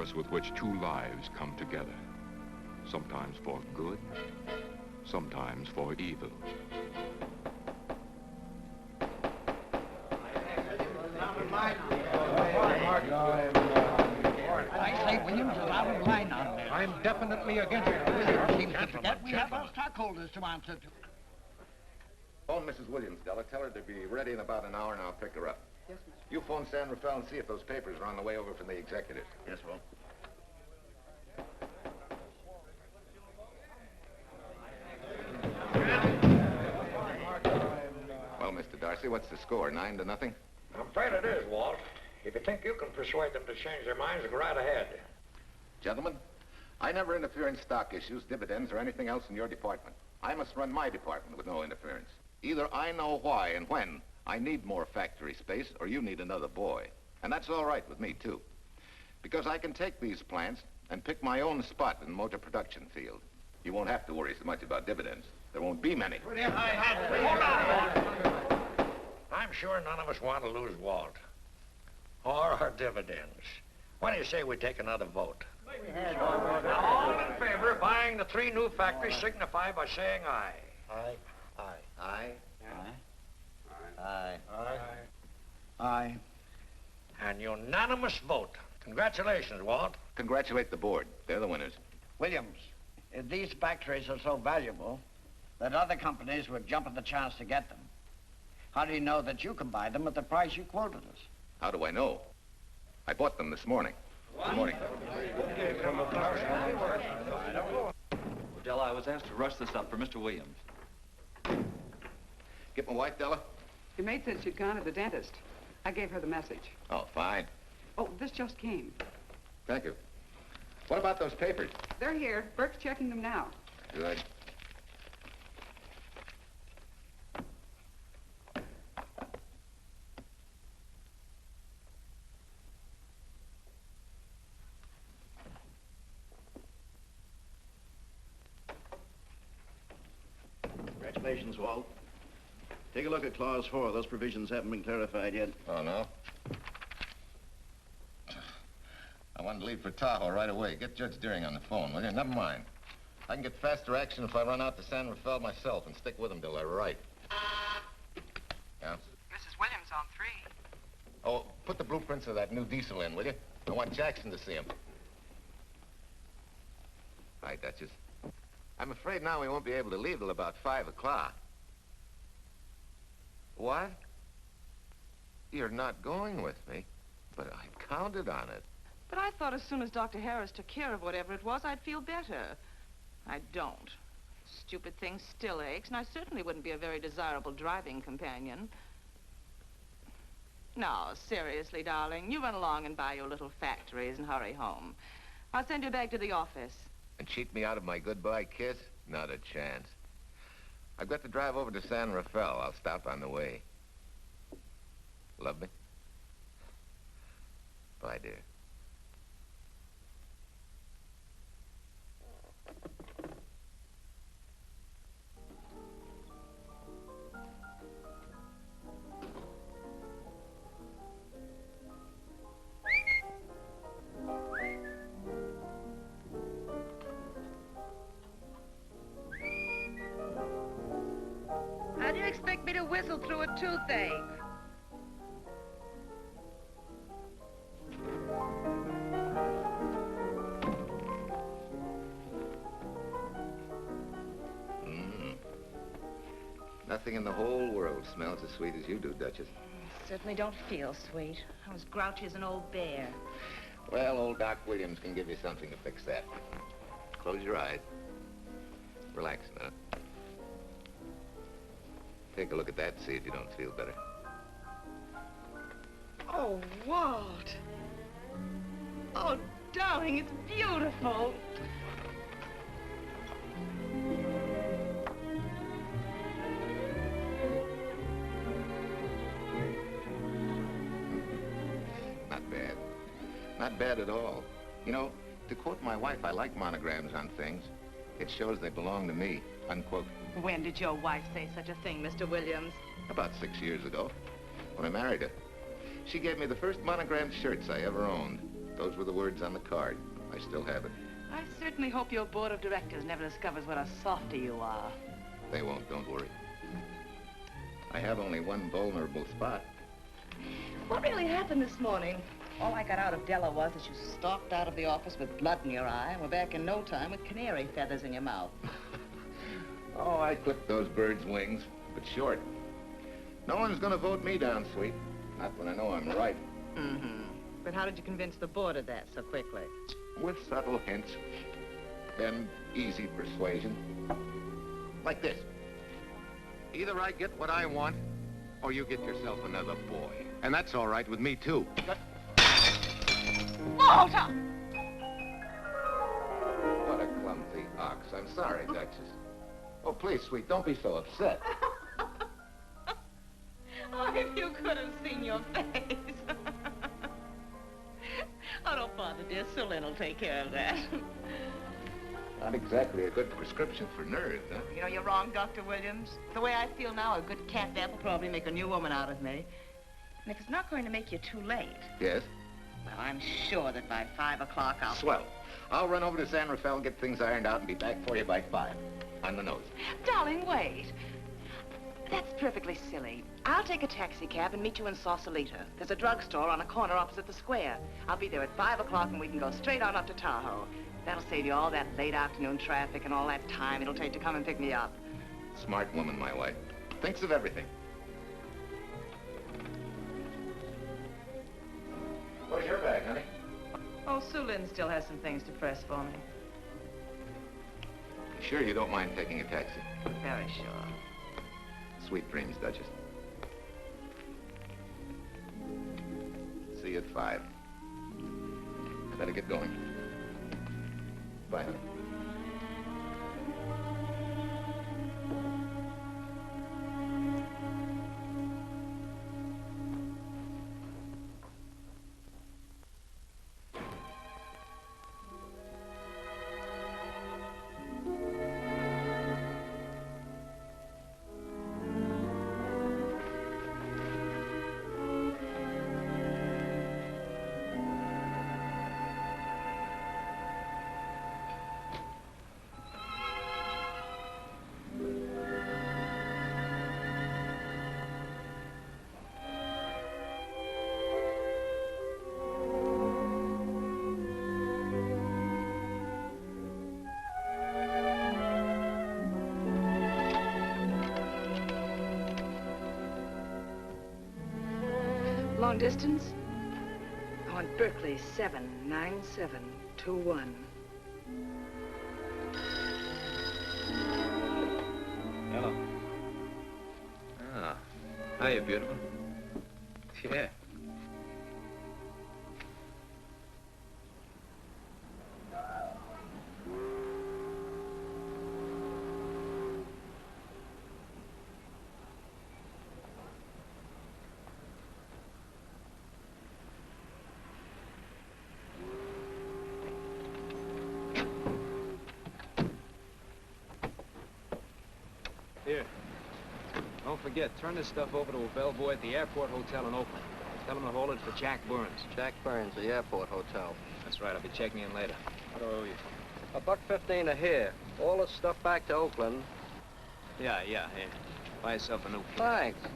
force with which two lives come together. Sometimes for good, sometimes for evil. I say Williams is out of line on this. I'm definitely against it. Williams seems to forget we have our stockholders to answer to. Phone Mrs. Williams, Della. Tell her to be ready in about an hour and I'll pick her up. Yes, Mr. You phone San Rafael and see if those papers are on the way over from the executive. Yes, well. Well, Mr. Darcy, what's the score? 9-0? I'm afraid it is, Walt. If you think you can persuade them to change their minds, go right ahead. Gentlemen, I never interfere in stock issues, dividends, or anything else in your department. I must run my department with no interference. Either I know why and when I need more factory space, or you need another boy. And that's all right with me, too. Because I can take these plants and pick my own spot in the motor production field. You won't have to worry so much about dividends. There won't be many. Hold on. I'm sure none of us want to lose Walt. Or our dividends. Why do you say we take another vote? Now, all in favor of buying the 3 new factories signify by saying aye. Aye. Aye. Aye? Aye. Aye. Aye. And unanimous vote. Congratulations, Walt. Congratulate the board. They're the winners. Williams, if these factories are so valuable that other companies would jump at the chance to get them, how do you know that you can buy them at the price you quoted us? How do I know? I bought them this morning. Good morning. Della, I was asked to rush this up for Mr. Williams. Get my wife, Della? Your maid said she'd gone to the dentist. I gave her the message. Oh, fine. Oh, this just came. Thank you. What about those papers? They're here. Burke's checking them now. Good. Congratulations, Walt. Take a look at Clause 4. Those provisions haven't been clarified yet. Oh, no? I wanted to leave for Tahoe right away. Get Judge Deering on the phone, will you? Never mind. I can get faster action if I run out to San Rafael myself and stick with them till they're right. Yeah? Mrs. Williams on 3. Oh, put the blueprints of that new diesel in, will you? I want Jackson to see him. Hi, Duchess. I'm afraid now we won't be able to leave till about 5 o'clock. What? You're not going with me, but I counted on it. But I thought as soon as Dr. Harris took care of whatever it was, I'd feel better. I don't. Stupid thing still aches, and I certainly wouldn't be a very desirable driving companion. No, seriously, darling, you run along and buy your little factories and hurry home. I'll send you back to the office. And cheat me out of my goodbye kiss? Not a chance. I've got to drive over to San Rafael. I'll stop on the way. Love me? Bye, dear. How do you expect me to whistle through a toothache? Nothing in the whole world smells as sweet as you do, Duchess. Certainly don't feel sweet. I was grouchy as an old bear. Well, old Doc Williams can give you something to fix that. Close your eyes. Relax a minute. Take a look at that and see if you don't feel better. Oh, Walt. Oh, darling, it's beautiful. Not bad. Not bad at all. You know, to quote my wife, I like monograms on things. It shows they belong to me, unquote. When did your wife say such a thing, Mr. Williams? About 6 years ago, when I married her. She gave me the first monogrammed shirts I ever owned. Those were the words on the card. I still have it. I certainly hope your board of directors never discovers what a softy you are. They won't, don't worry. I have only one vulnerable spot. What really happened this morning? All I got out of Della was that you stalked out of the office with blood in your eye and were back in no time with canary feathers in your mouth. Oh, I clipped those birds' wings, but short. No one's gonna vote me down, sweet. Not when I know I'm right. Mm-hmm. But how did you convince the board of that so quickly? With subtle hints and easy persuasion. Like this. Either I get what I want, or you get yourself another boy. And that's all right with me, too. Walter! What a clumsy ox. I'm sorry, Duchess. Oh, please, sweet, don't be so upset. Oh, if you could have seen your face. Oh, don't bother, dear. Sue Lynn will take care of that. Not exactly a good prescription for nerves, huh? You know, you're wrong, Dr. Williams. The way I feel now, a good catnap will probably make a new woman out of me. And if it's not going to make you too late... Yes? Well, I'm sure that by 5 o'clock I'll... Swell. I'll run over to San Rafael and get things ironed out and be back for you by 5. On the nose. Darling, wait. That's perfectly silly. I'll take a taxi cab and meet you in Sausalito. There's a drugstore on a corner opposite the square. I'll be there at 5 o'clock and we can go straight on up to Tahoe. That'll save you all that late afternoon traffic and all that time it'll take to come and pick me up. Smart woman, my wife. Thinks of everything. Where's your bag, honey? Oh, Sue Lynn still has some things to press for me. You sure you don't mind taking a taxi? Very sure. Sweet dreams, Duchess. See you at 5. I better get going. Bye, honey. Long distance? I want Berkeley 79721. Hello. Ah. Hiya, beautiful. Yeah. Here. Don't forget, turn this stuff over to a bellboy at the airport hotel in Oakland. Tell him to hold it for Jack Burns. Jack Burns, the airport hotel. That's right, I'll be checking in later. What do I owe you? $1.15 a here. All the stuff back to Oakland. Yeah, here. Buy yourself a new kit. Thanks.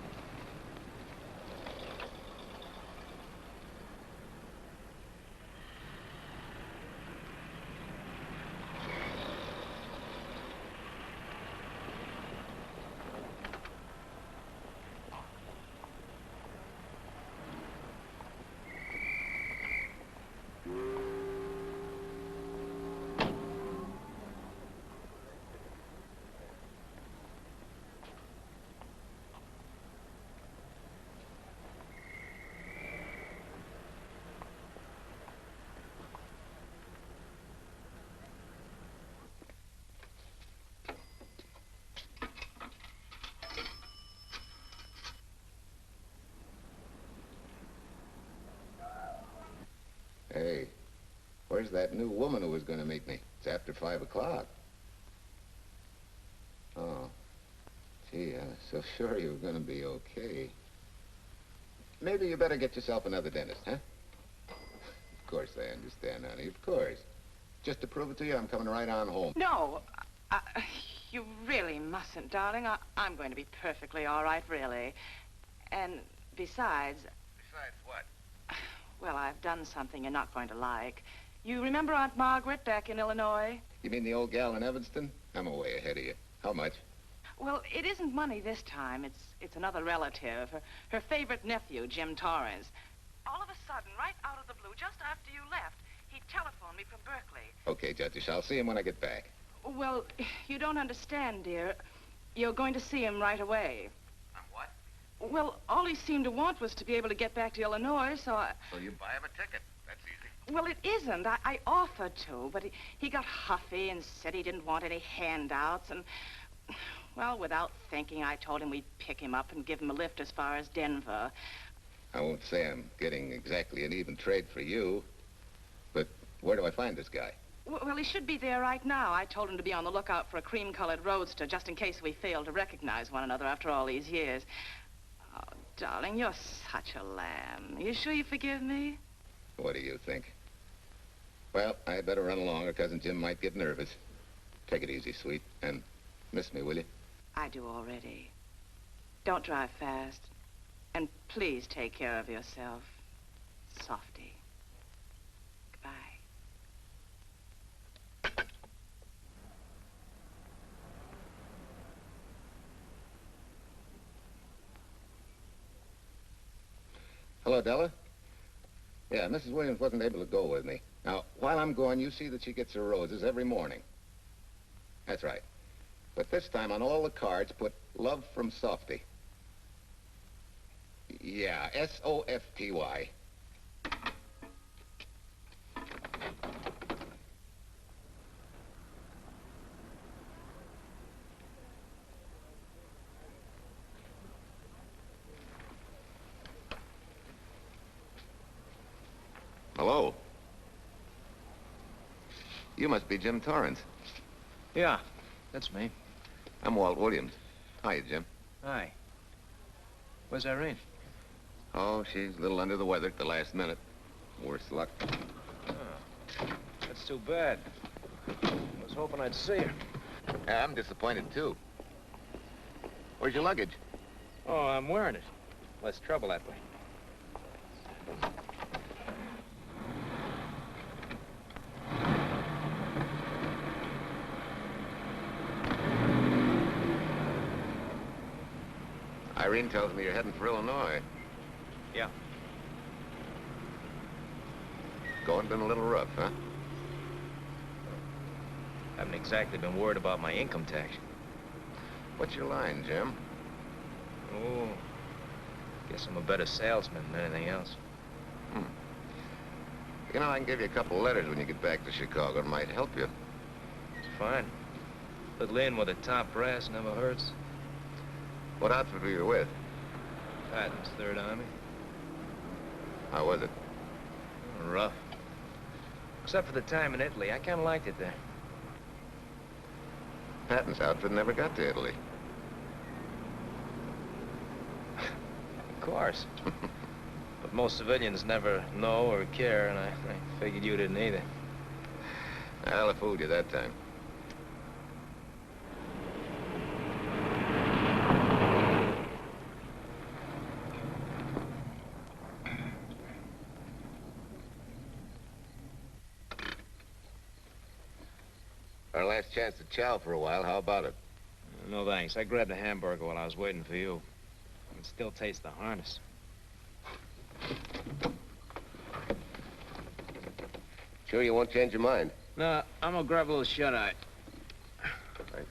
Hey, where's that new woman who was going to meet me? It's after 5 o'clock. Oh. Gee, I was so sure you were going to be okay. Maybe you better get yourself another dentist, huh? Of course I understand, honey, of course. Just to prove it to you, I'm coming right on home. No, you really mustn't, darling. I'm going to be perfectly all right, really. And besides... Besides what? Well, I've done something you're not going to like. You remember Aunt Margaret back in Illinois? You mean the old gal in Evanston? I'm way ahead of you. How much? Well, it isn't money this time. It's another relative. Her favorite nephew, Jim Torrance. All of a sudden, right out of the blue, just after you left, he telephoned me from Berkeley. Okay, Judge, I'll see him when I get back. Well, you don't understand, dear. You're going to see him right away. I'm what? Well, all he seemed to want was to be able to get back to Illinois, so I... So you buy him a ticket. That's easy. Well, it isn't. I offered to, but he got huffy and said he didn't want any handouts, and... Well, without thinking, I told him we'd pick him up and give him a lift as far as Denver. I won't say I'm getting exactly an even trade for you, but where do I find this guy? Well, he should be there right now. I told him to be on the lookout for a cream-colored roadster, just in case we failed to recognize one another after all these years. Oh, darling, you're such a lamb. You sure you forgive me? What do you think? Well, I'd better run along, or Cousin Jim might get nervous. Take it easy, sweet, and miss me, will you? I do already. Don't drive fast. And please take care of yourself. Softy. Goodbye. Hello, Della? Yeah, Mrs. Williams wasn't able to go with me. Now, while I'm gone, you see that she gets her roses every morning. That's right. But this time, on all the cards, put love from Softy. Yeah, S-O-F-T-Y. Hello. You must be Jim Torrance. Yeah, that's me. I'm Walt Williams. Hiya, Jim. Hi. Where's Irene? Oh, she's a little under the weather at the last minute. Worse luck. Oh, that's too bad. I was hoping I'd see her. Yeah, I'm disappointed, too. Where's your luggage? Oh, I'm wearing it. Less trouble that way. Irene tells me you're heading for Illinois. Yeah. Going been a little rough, huh? Haven't exactly been worried about my income tax. What's your line, Jim? Oh, guess I'm a better salesman than anything else. You know, I can give you a couple letters when you get back to Chicago. It might help you. It's fine. Little in with a top brass never hurts. What outfit were you with? Patton's Third Army. How was it? Rough. Except for the time in Italy. I kind of liked it there. Patton's outfit never got to Italy. Of course. But most civilians never know or care, and I figured you didn't either. Well, I fooled you that time. Our last chance to chow for a while. How about it? No, thanks. I grabbed a hamburger while I was waiting for you. I can still taste the harness. Sure you won't change your mind? No, I'm gonna grab a little shut-eye. Right.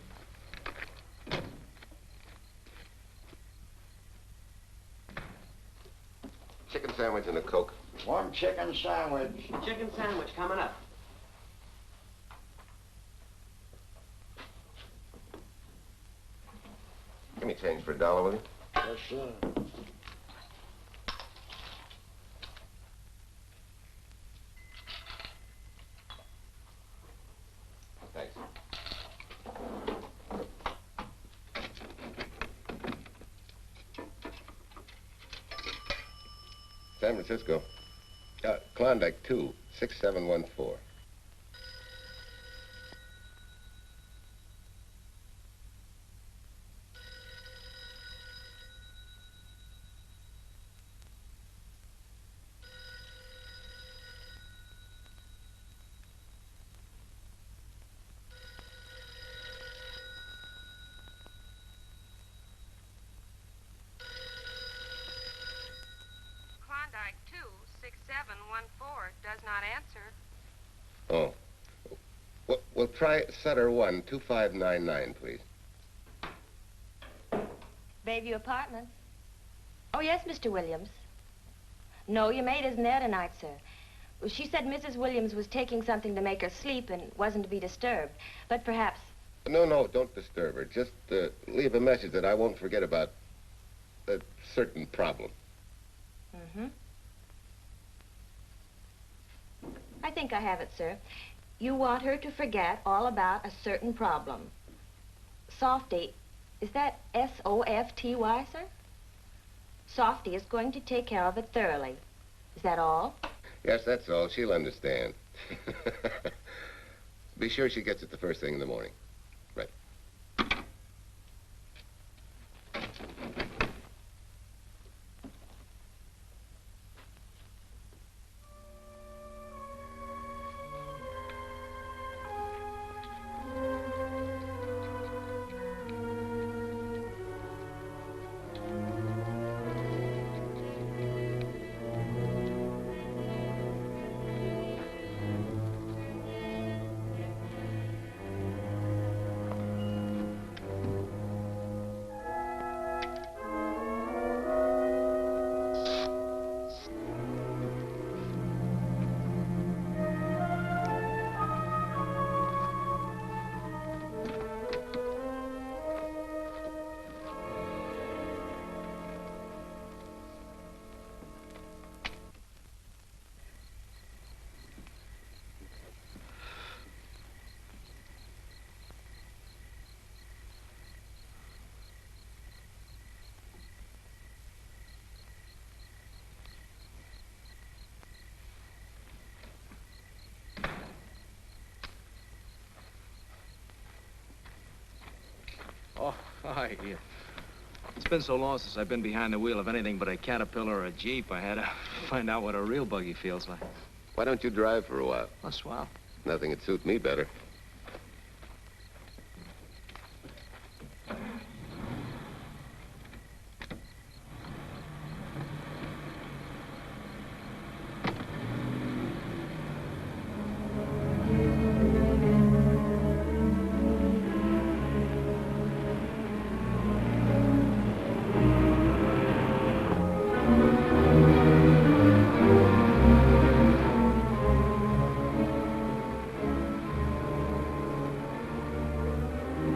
Chicken sandwich and a Coke. Warm chicken sandwich. Chicken sandwich coming up. Give me change for $1, will you? Yes, sir. Thanks. San Francisco. Klondike, 2. 6714. Klondike 26714 does not answer. Oh. Well, try Sutter 1, 2599, please. Bayview Apartments. Oh, yes, Mr. Williams. No, your maid isn't there tonight, sir. Well, she said Mrs. Williams was taking something to make her sleep and wasn't to be disturbed. But perhaps... No, don't disturb her. Just leave a message that I won't forget about a certain problem. Mm-hmm. I think I have it, sir. You want her to forget all about a certain problem. Softy, is that S-O-F-T-Y, sir? Softy is going to take care of it thoroughly. Is that all? Yes, that's all. She'll understand. Be sure she gets it the first thing in the morning. Right. Oh, hi. Yeah. It's been so long since I've been behind the wheel of anything but a Caterpillar or a Jeep, I had to find out what a real buggy feels like. Why don't you drive for a while? Oh, swell. Nothing would suit me better.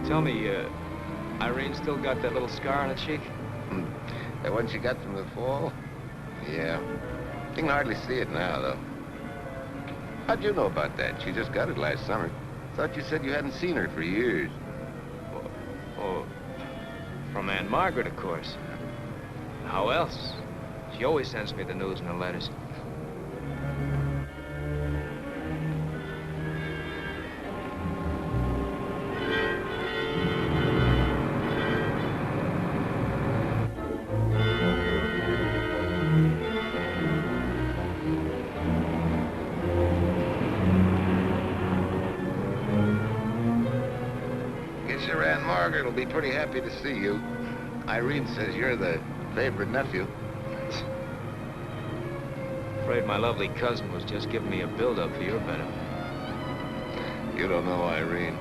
Tell me, Irene still got that little scar on her cheek? That one she got from the fall? Yeah. You can hardly see it now, though. How'd you know about that? She just got it last summer. Thought you said you hadn't seen her for years. Oh, from Aunt Margaret, of course. How else? She always sends me the news in her letters. Your Aunt Margaret will be pretty happy to see you. Irene says you're the favorite nephew. Afraid my lovely cousin was just giving me a build-up for your benefit. You don't know Irene.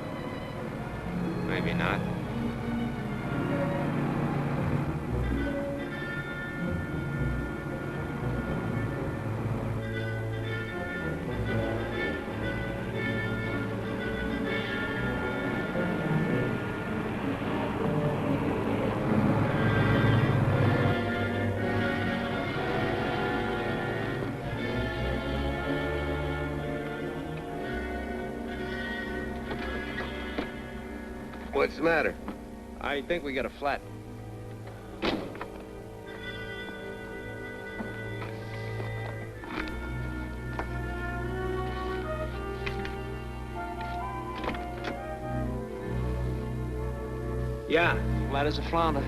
Maybe not. What's the matter? I think we got a flat. Yeah, flat as a flounder.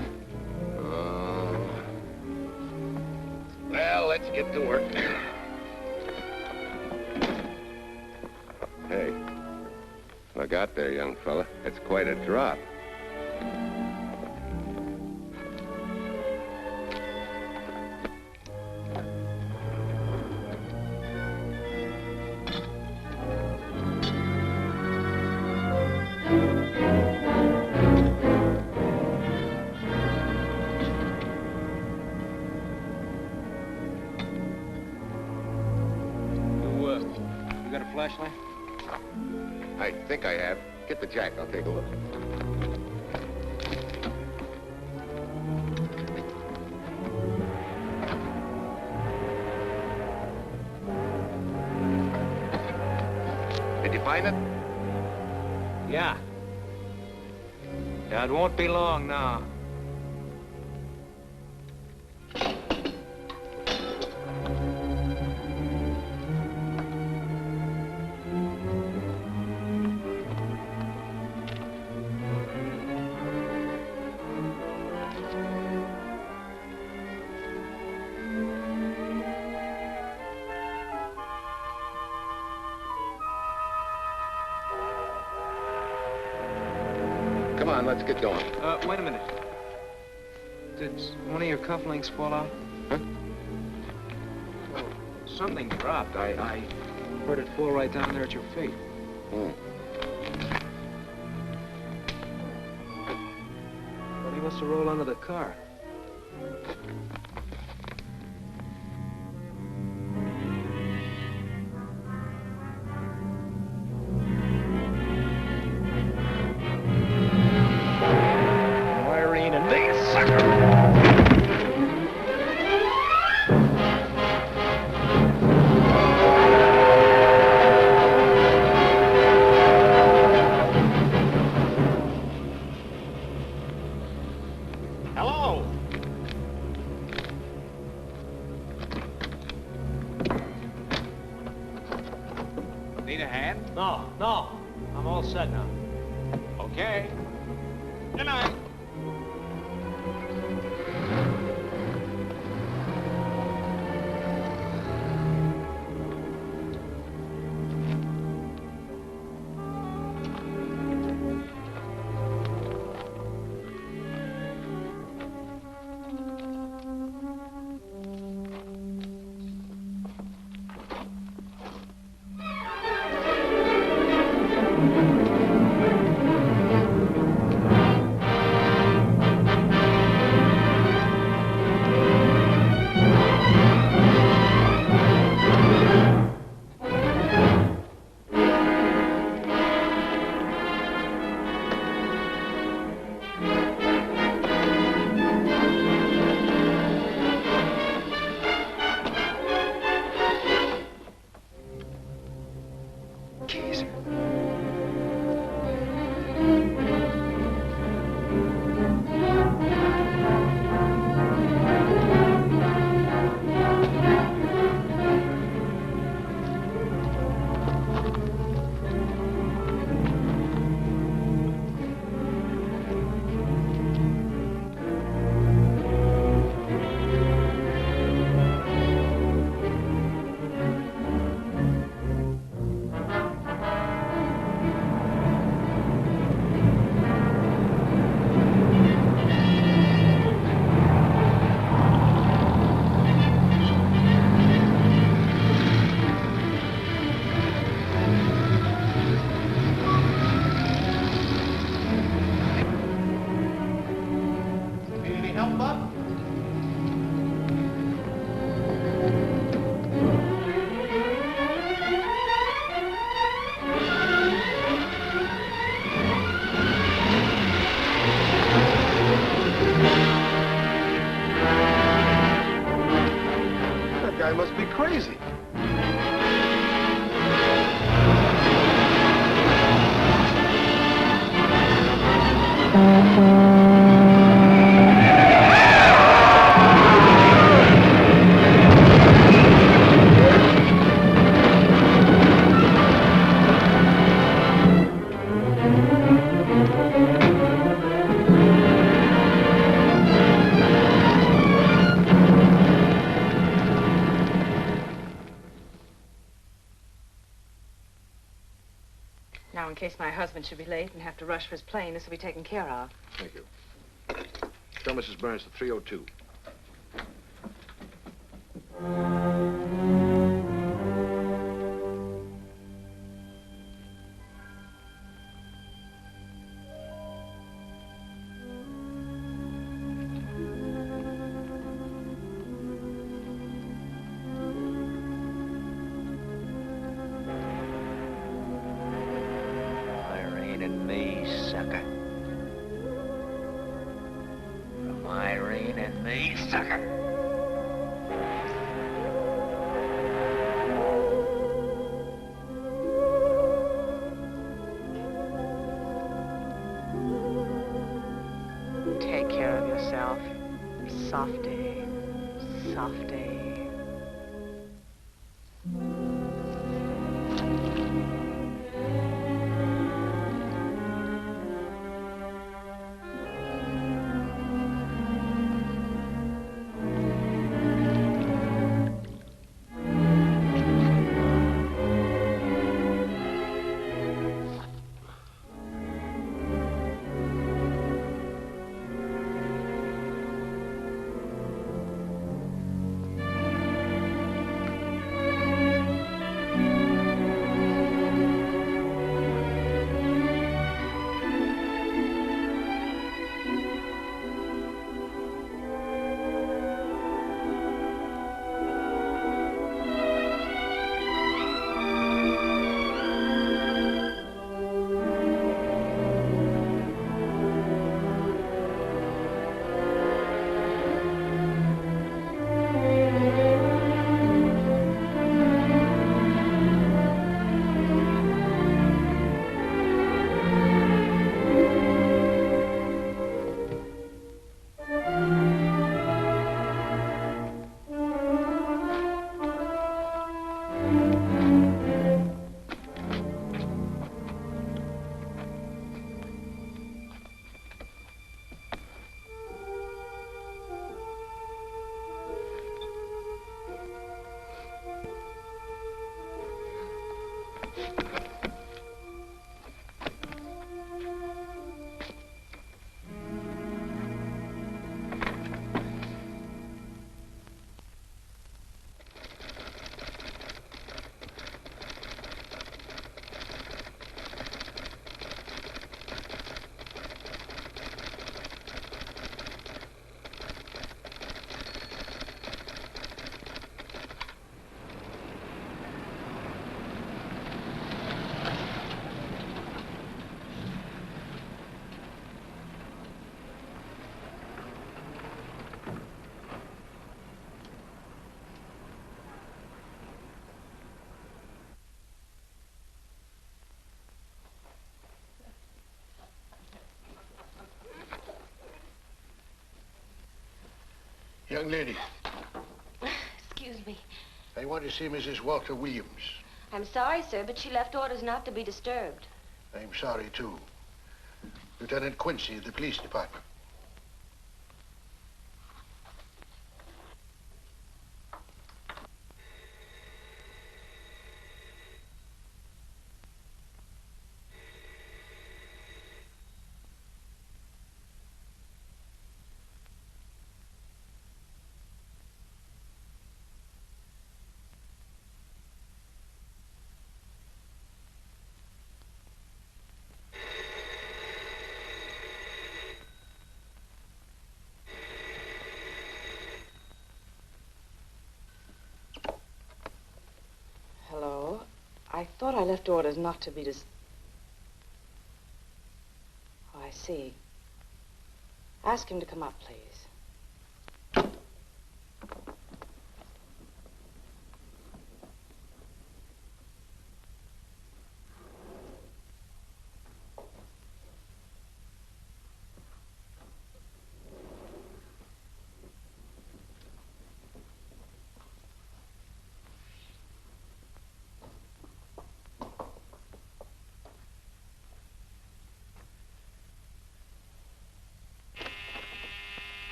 Oh. Well, let's get to work. Hey, look out there, young fella. It's quite a drop. You got a flashlight? I think I have. Get the jack. I'll take a look. Did you find it? Yeah. Yeah, it won't be long now. Come on, let's get going. Wait a minute. Did one of your cufflinks fall out? Huh? Oh, something dropped. I heard it fall right down there at your feet. Hmm. Well, he must have rolled under the car. Hello? Need a hand? No. I'm all set now. Okay. Good night. Guy must be crazy. case my husband should be late and have to rush for his plane. This will be taken care of. Thank you. Tell Mrs. Burns to 302. Irene and me, sucker. From Irene and me, sucker. Take care of yourself. Softy. Softy. Young lady, Excuse me. I want to see Mrs. Walter Williams. I'm sorry, sir, but she left orders not to be disturbed. I'm sorry, too. Lieutenant Quincy of the police department. Hello? I thought I left orders not to be Oh, I see. Ask him to come up, please.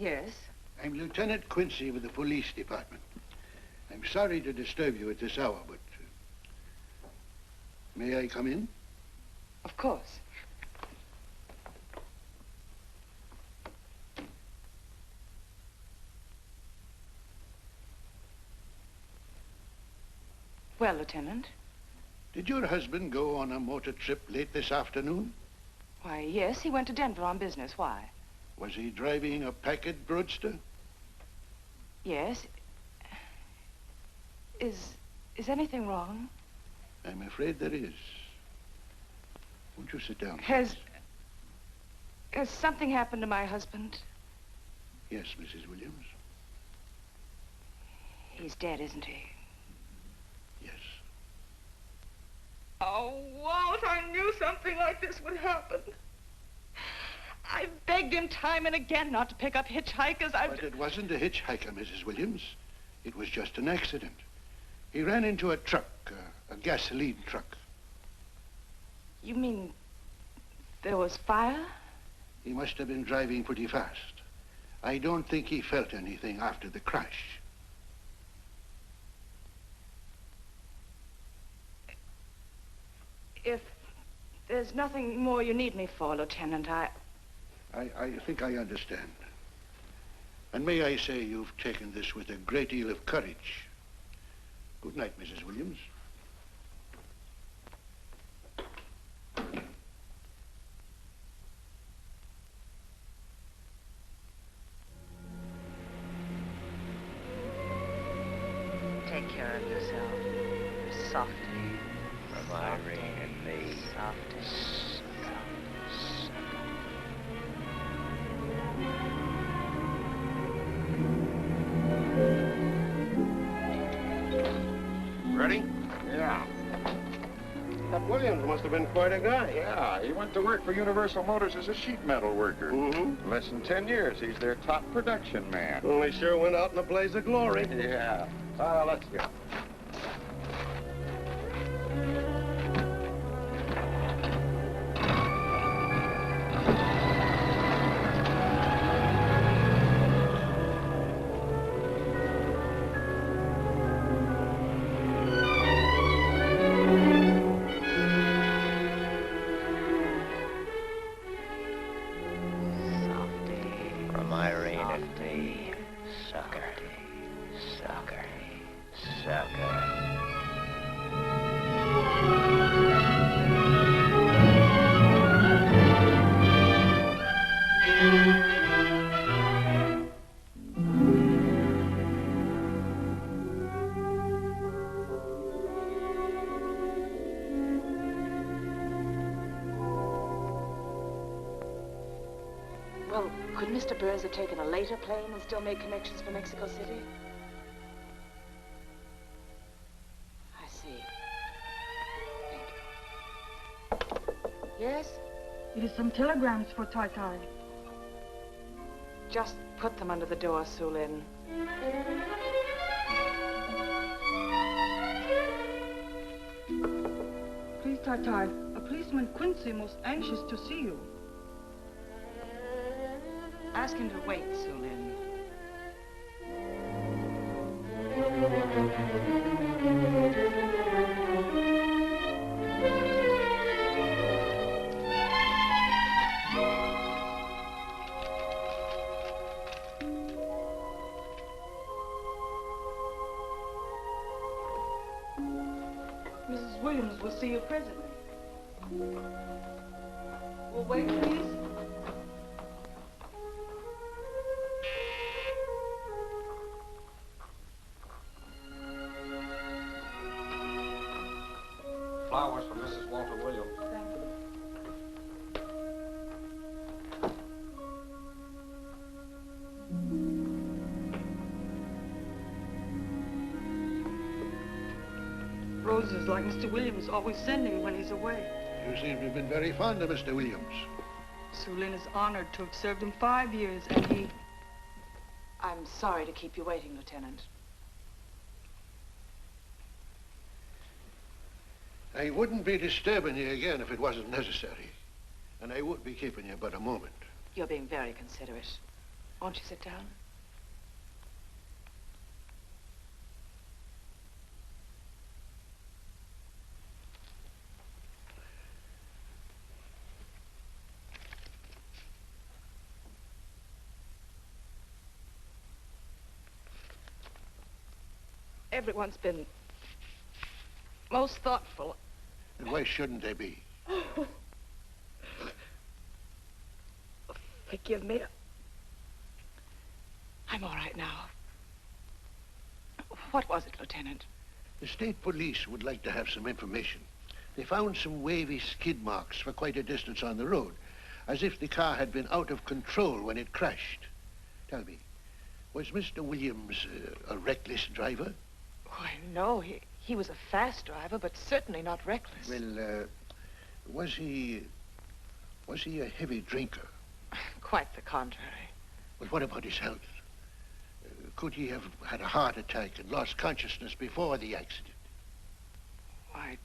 Yes? I'm Lieutenant Quincy with the police department. I'm sorry to disturb you at this hour, but may I come in? Of course. Well, Lieutenant? Did your husband go on a motor trip late this afternoon? Why, yes, he went to Denver on business. Why? Was he driving a Packard roadster? Yes. Is anything wrong? I'm afraid there is. Won't you sit down? Has something happened to my husband? Yes, Mrs. Williams. He's dead, isn't he? Yes. Oh, Walt, I knew something like this would happen. I begged him time and again not to pick up hitchhikers. But it wasn't a hitchhiker, Mrs. Williams. It was just an accident. He ran into a truck, a gasoline truck. You mean there was fire? He must have been driving pretty fast. I don't think he felt anything after the crash. If there's nothing more you need me for, Lieutenant, I think I understand. And may I say you've taken this with a great deal of courage. Good night, Mrs. Williams. take care of yourself. Softly. From Irene and me. Softly. Ready? Yeah. That Williams must have been quite a guy. Yeah, he went to work for Universal Motors as a sheet metal worker. Mm-hmm. Less than 10 years, he's their top production man. Well, he sure went out in a blaze of glory. Yeah. Let's go. From Irene and me. Sucker. Sucker. Sucker. Well, could Mr. Burns have taken a later plane and still make connections for Mexico City? I see. Thank you. Yes? It is some telegrams for Tai. Just put them under the door, Sulin. Please, Tai, a policeman Quincy most anxious to see you. Ask him to wait, Sulin. Mrs. Williams will see you presently. Will wait, please? Flowers for Mrs. Walter Williams. Thank you. Roses like Mr. Williams always sending when he's away. You seem to have been very fond of Mr. Williams. Sulin is honored to have served him 5 years, and he... I'm sorry to keep you waiting, Lieutenant. I wouldn't be disturbing you again if it wasn't necessary. And I would be keeping you but a moment. You're being very considerate. Won't you sit down? Everyone's been most thoughtful. And why shouldn't they be? Forgive me. I'm all right now. What was it, Lieutenant? The state police would like to have some information. They found some wavy skid marks for quite a distance on the road, as if the car had been out of control when it crashed. Tell me, was Mr. Williams a reckless driver? Why, no. He was a fast driver, but certainly not reckless. Well, was he a heavy drinker? Quite the contrary. Well, what about his health? Could he have had a heart attack and lost consciousness before the accident? Why,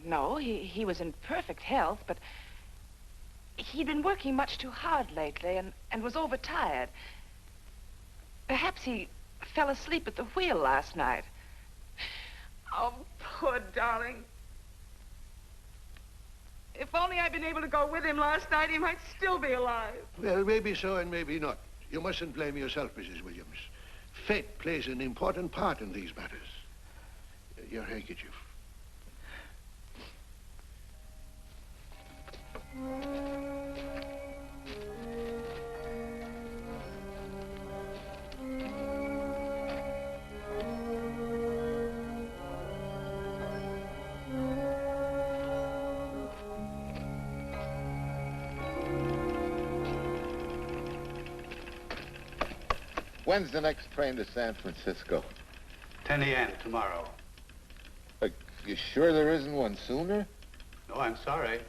no. He was in perfect health, but he'd been working much too hard lately and was overtired. Perhaps he fell asleep at the wheel last night. Oh, poor darling. If only I'd been able to go with him last night, he might still be alive. Well, maybe so and maybe not. You mustn't blame yourself, Mrs. Williams. Fate plays an important part in these matters. Your handkerchief. When's the next train to San Francisco? 10 a.m. tomorrow. You sure there isn't one sooner? No, I'm sorry.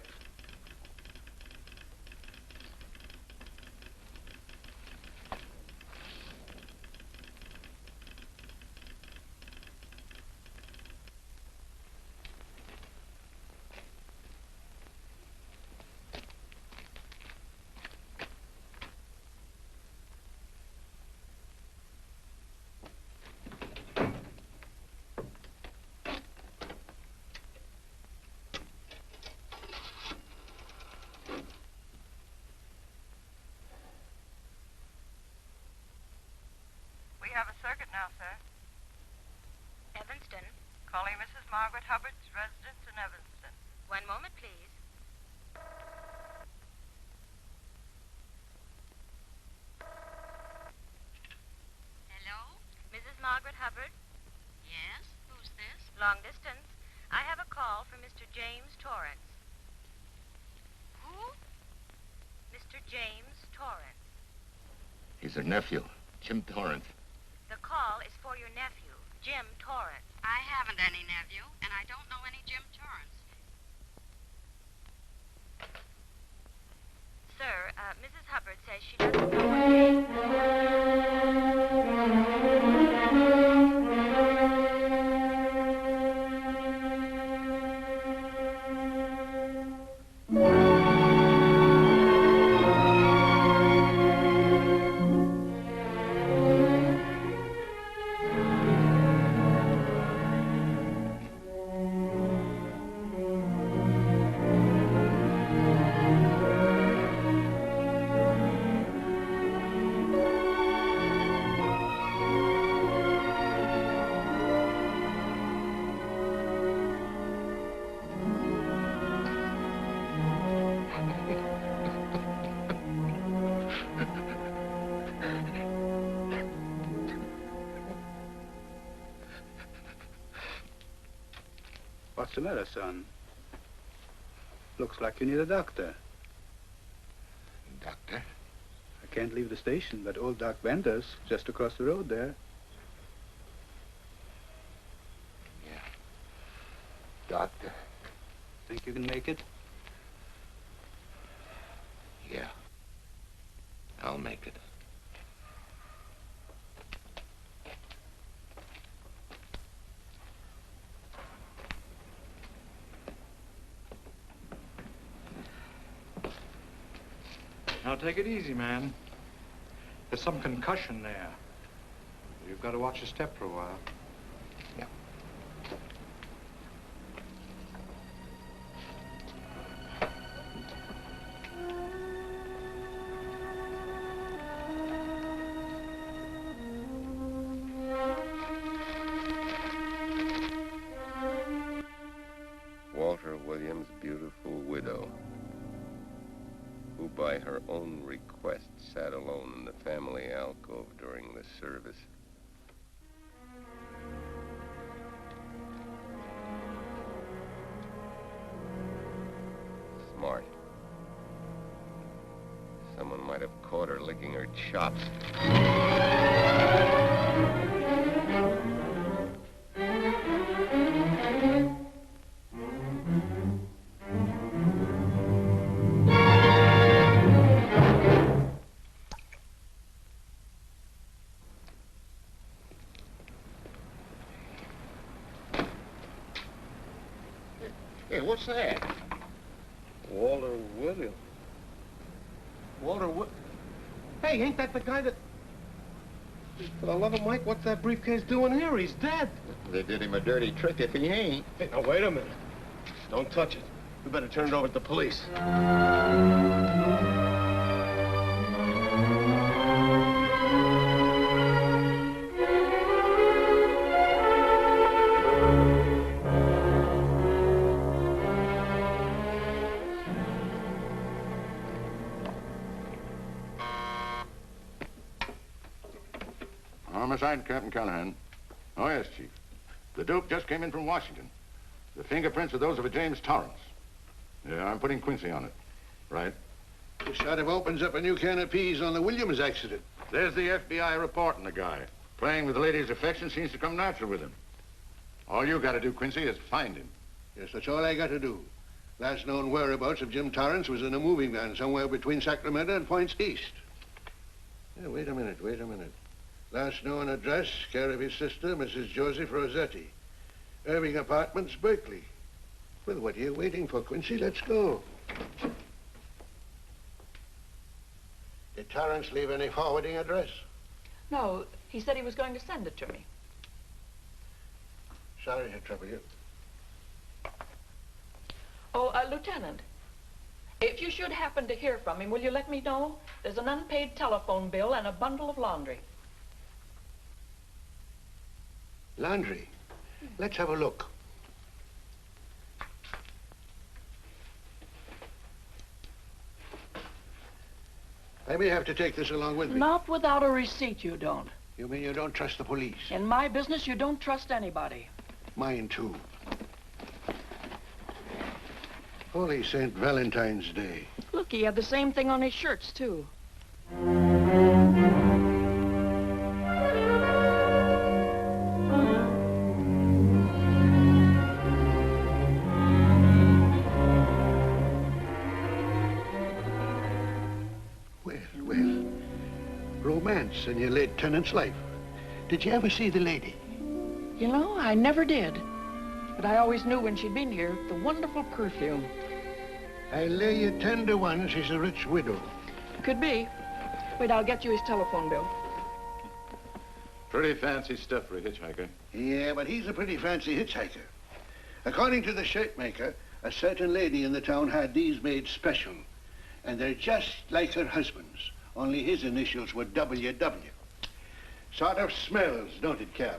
We have a circuit now, sir. Evanston. Calling Mrs. Margaret Hubbard's residence in Evanston. One moment, please. Hello? Mrs. Margaret Hubbard? Yes? Who's this? Long distance. I have a call from Mr. James Torrance. Who? Mr. James Torrance. He's her nephew, Jim Torrance. The call is for your nephew, Jim Torrance. I haven't any nephew, and I don't know any Jim Torrance. Sir, Mrs. Hubbard says she doesn't know what James... What's the matter, son? Looks like you need a doctor. Doctor? I can't leave the station, but old Doc Bender's just across the road there. Yeah. Doctor? Think you can make it? Yeah. I'll make it. Now take it easy, man. There's some concussion there. You've got to watch your step for a while. Yeah. Walter Williams' beautiful widow, who by her own request sat alone in the family alcove during the service. Smart. Someone might have caught her licking her chops. Hey, what's that? Walter Williams. Walter, what? Hey, ain't that the guy that... For the love of Mike, what's that briefcase doing here? He's dead. They did him a dirty trick if he ain't. Hey, now, wait a minute. Don't touch it. We better turn it over to the police. Homicide, Captain Callahan. Oh, yes, Chief. The dope just came in from Washington. The fingerprints are those of a James Torrance. Yeah, I'm putting Quincy on it. Right. This sort of opens up a new can of peas on the Williams accident. There's the FBI reporting the guy. Playing with the lady's affection seems to come natural with him. All you got to do, Quincy, is find him. Yes, that's all I got to do. Last known whereabouts of Jim Torrance was in a moving van somewhere between Sacramento and Points East. Yeah, wait a minute. Last known address, care of his sister, Mrs. Joseph Rossetti. Irving Apartments, Berkeley. Well, what are you waiting for, Quincy? Let's go. Did Torrance leave any forwarding address? No, he said he was going to send it to me. Sorry to trouble you. Oh, Lieutenant, if you should happen to hear from him, will you let me know? There's an unpaid telephone bill and a bundle of laundry. Laundry? Let's have a look. I may have to take this along with me. Not without a receipt, you don't. You mean you don't trust the police? In my business, you don't trust anybody. Mine, too. Holy St. Valentine's Day. Look, he had the same thing on his shirts, too. Romance in your late tenant's life. Did you ever see the lady? You know, I never did. But I always knew when she'd been here, the wonderful perfume. I'll lay you 10 to 1 she's a rich widow. Could be. Wait, I'll get you his telephone bill. Pretty fancy stuff for a hitchhiker. Yeah, but he's a pretty fancy hitchhiker. According to the shirt maker, a certain lady in the town had these made special. And they're just like her husband's. Only his initials were WW. Sort of smells, don't it, Cal?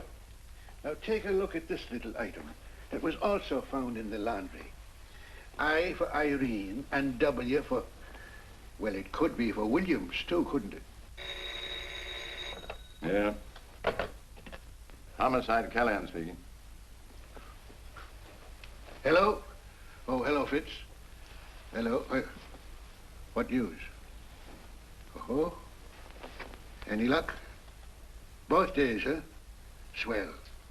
Now take a look at this little item that was also found in the laundry. I for Irene and W for... Well, it could be for Williams, too, couldn't it? Yeah. Homicide, Callahan speaking. Hello? Oh, hello, Fitz. Hello. What news? Oh? Any luck? Both days, huh? Swell.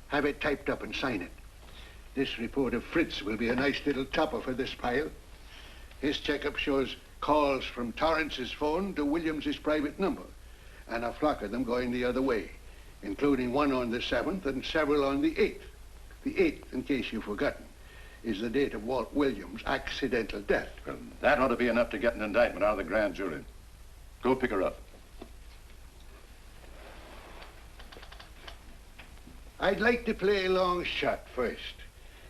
Have it typed up and sign it. This report of Fritz will be a nice little topper for this pile. His checkup shows calls from Torrance's phone to Williams's private number, and a flock of them going the other way, including one on the 7th and several on the 8th. The 8th, in case you've forgotten, is the date of Walt Williams' accidental death. Well, that ought to be enough to get an indictment out of the grand jury. Go pick her up. I'd like to play a long shot first.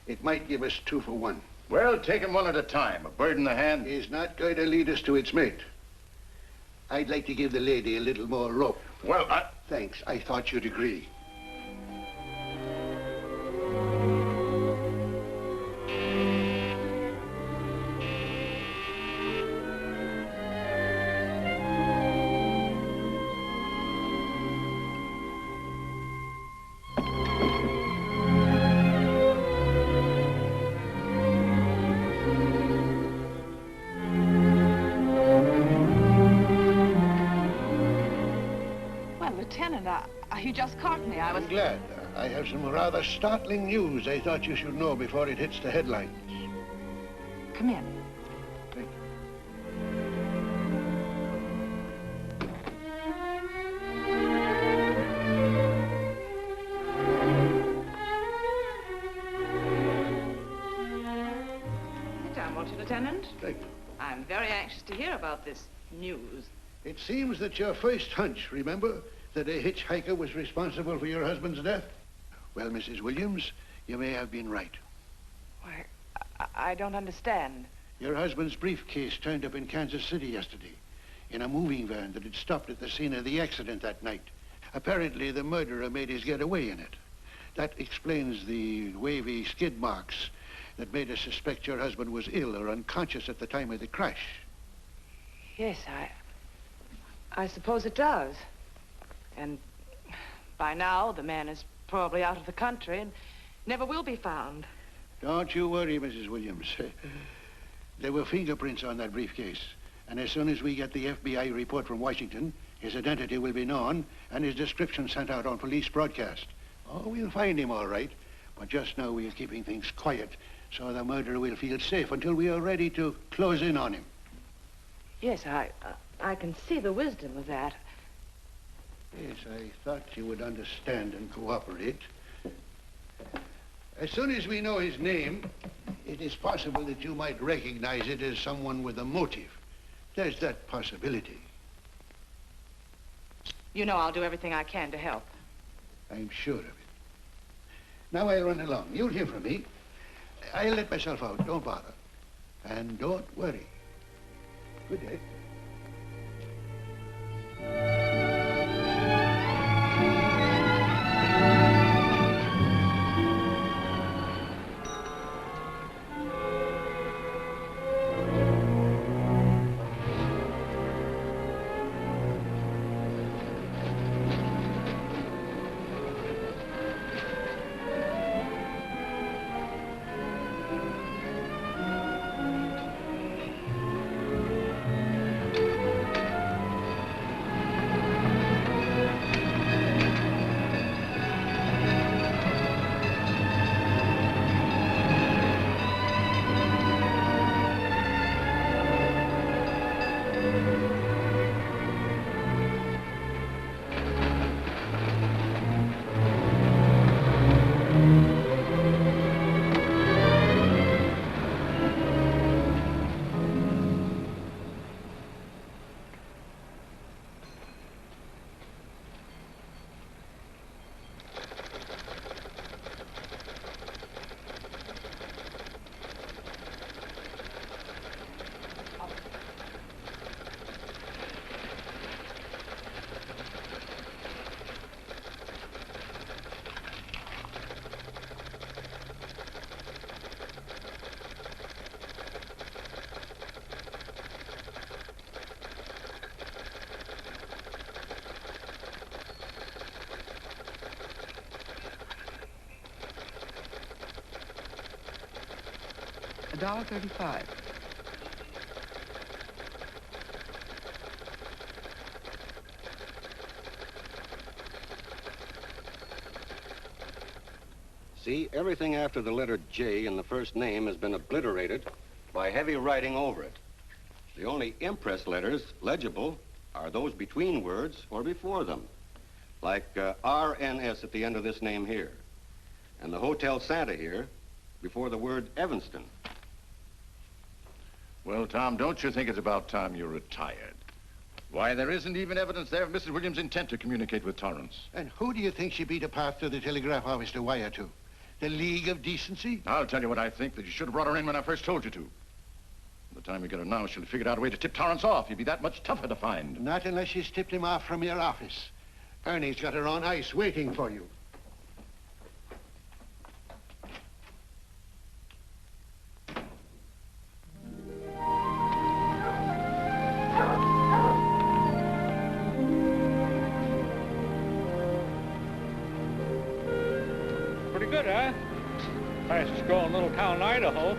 It might give us 2 for 1. Well, take 'em one at a time. A bird in the hand is not going to lead us to its mate. I'd like to give the lady a little more rope. Well, Thanks. I thought you'd agree. You just caught me. I'm glad. I have some rather startling news I thought you should know before it hits the headlines. Come in. Thank Sit down, won't you, Lieutenant? Thank you. I'm very anxious to hear about this news. It seems that your first hunch, remember, that a hitchhiker was responsible for your husband's death? Well, Mrs. Williams, you may have been right. Why, I don't understand. Your husband's briefcase turned up in Kansas City yesterday in a moving van that had stopped at the scene of the accident that night. Apparently, the murderer made his getaway in it. That explains the wavy skid marks that made us suspect your husband was ill or unconscious at the time of the crash. Yes, I suppose it does. And by now, the man is probably out of the country and never will be found. Don't you worry, Mrs. Williams. There were fingerprints on that briefcase. And as soon as we get the FBI report from Washington, his identity will be known and his description sent out on police broadcast. Oh, we'll find him all right. But just now we're keeping things quiet so the murderer will feel safe until we are ready to close in on him. Yes, I can see the wisdom of that. Yes, I thought you would understand and cooperate. As soon as we know his name, it is possible that you might recognize it as someone with a motive. There's that possibility. You know I'll do everything I can to help. I'm sure of it. Now I'll run along. You'll hear from me. I'll let myself out. Don't bother. And don't worry. Good day. $1.35. See, everything after the letter J in the first name has been obliterated by heavy writing over it. The only impress letters legible are those between words or before them, like RNS at the end of this name here, and the Hotel Santa here before the word Evanston. Well, Tom, don't you think it's about time you retired? Why, there isn't even evidence there of Mrs. Williams' intent to communicate with Torrance. And who do you think she beat a path to the telegraph office to wire to? The League of Decency? I'll tell you what I think, that you should have brought her in when I first told you to. By the time we get her now, she'll have figured out a way to tip Torrance off. He'd be that much tougher to find. Not unless she's tipped him off from your office. Ernie's got her on ice waiting for you. Pretty good, huh? Fastest growing little town in Idaho.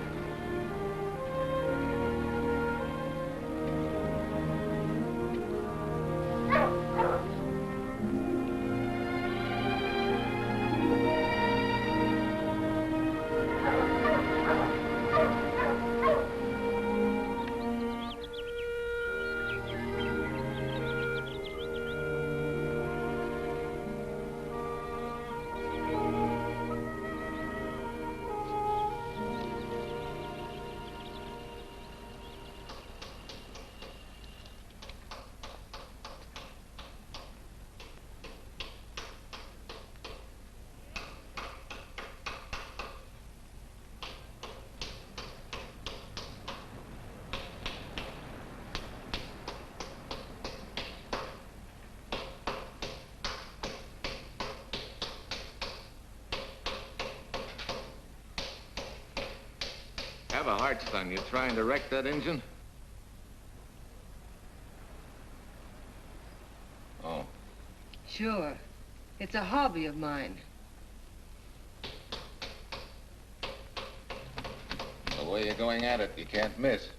Have a heart, son. You trying to wreck that engine? Oh. Sure. It's a hobby of mine. The way you're going at it, you can't miss.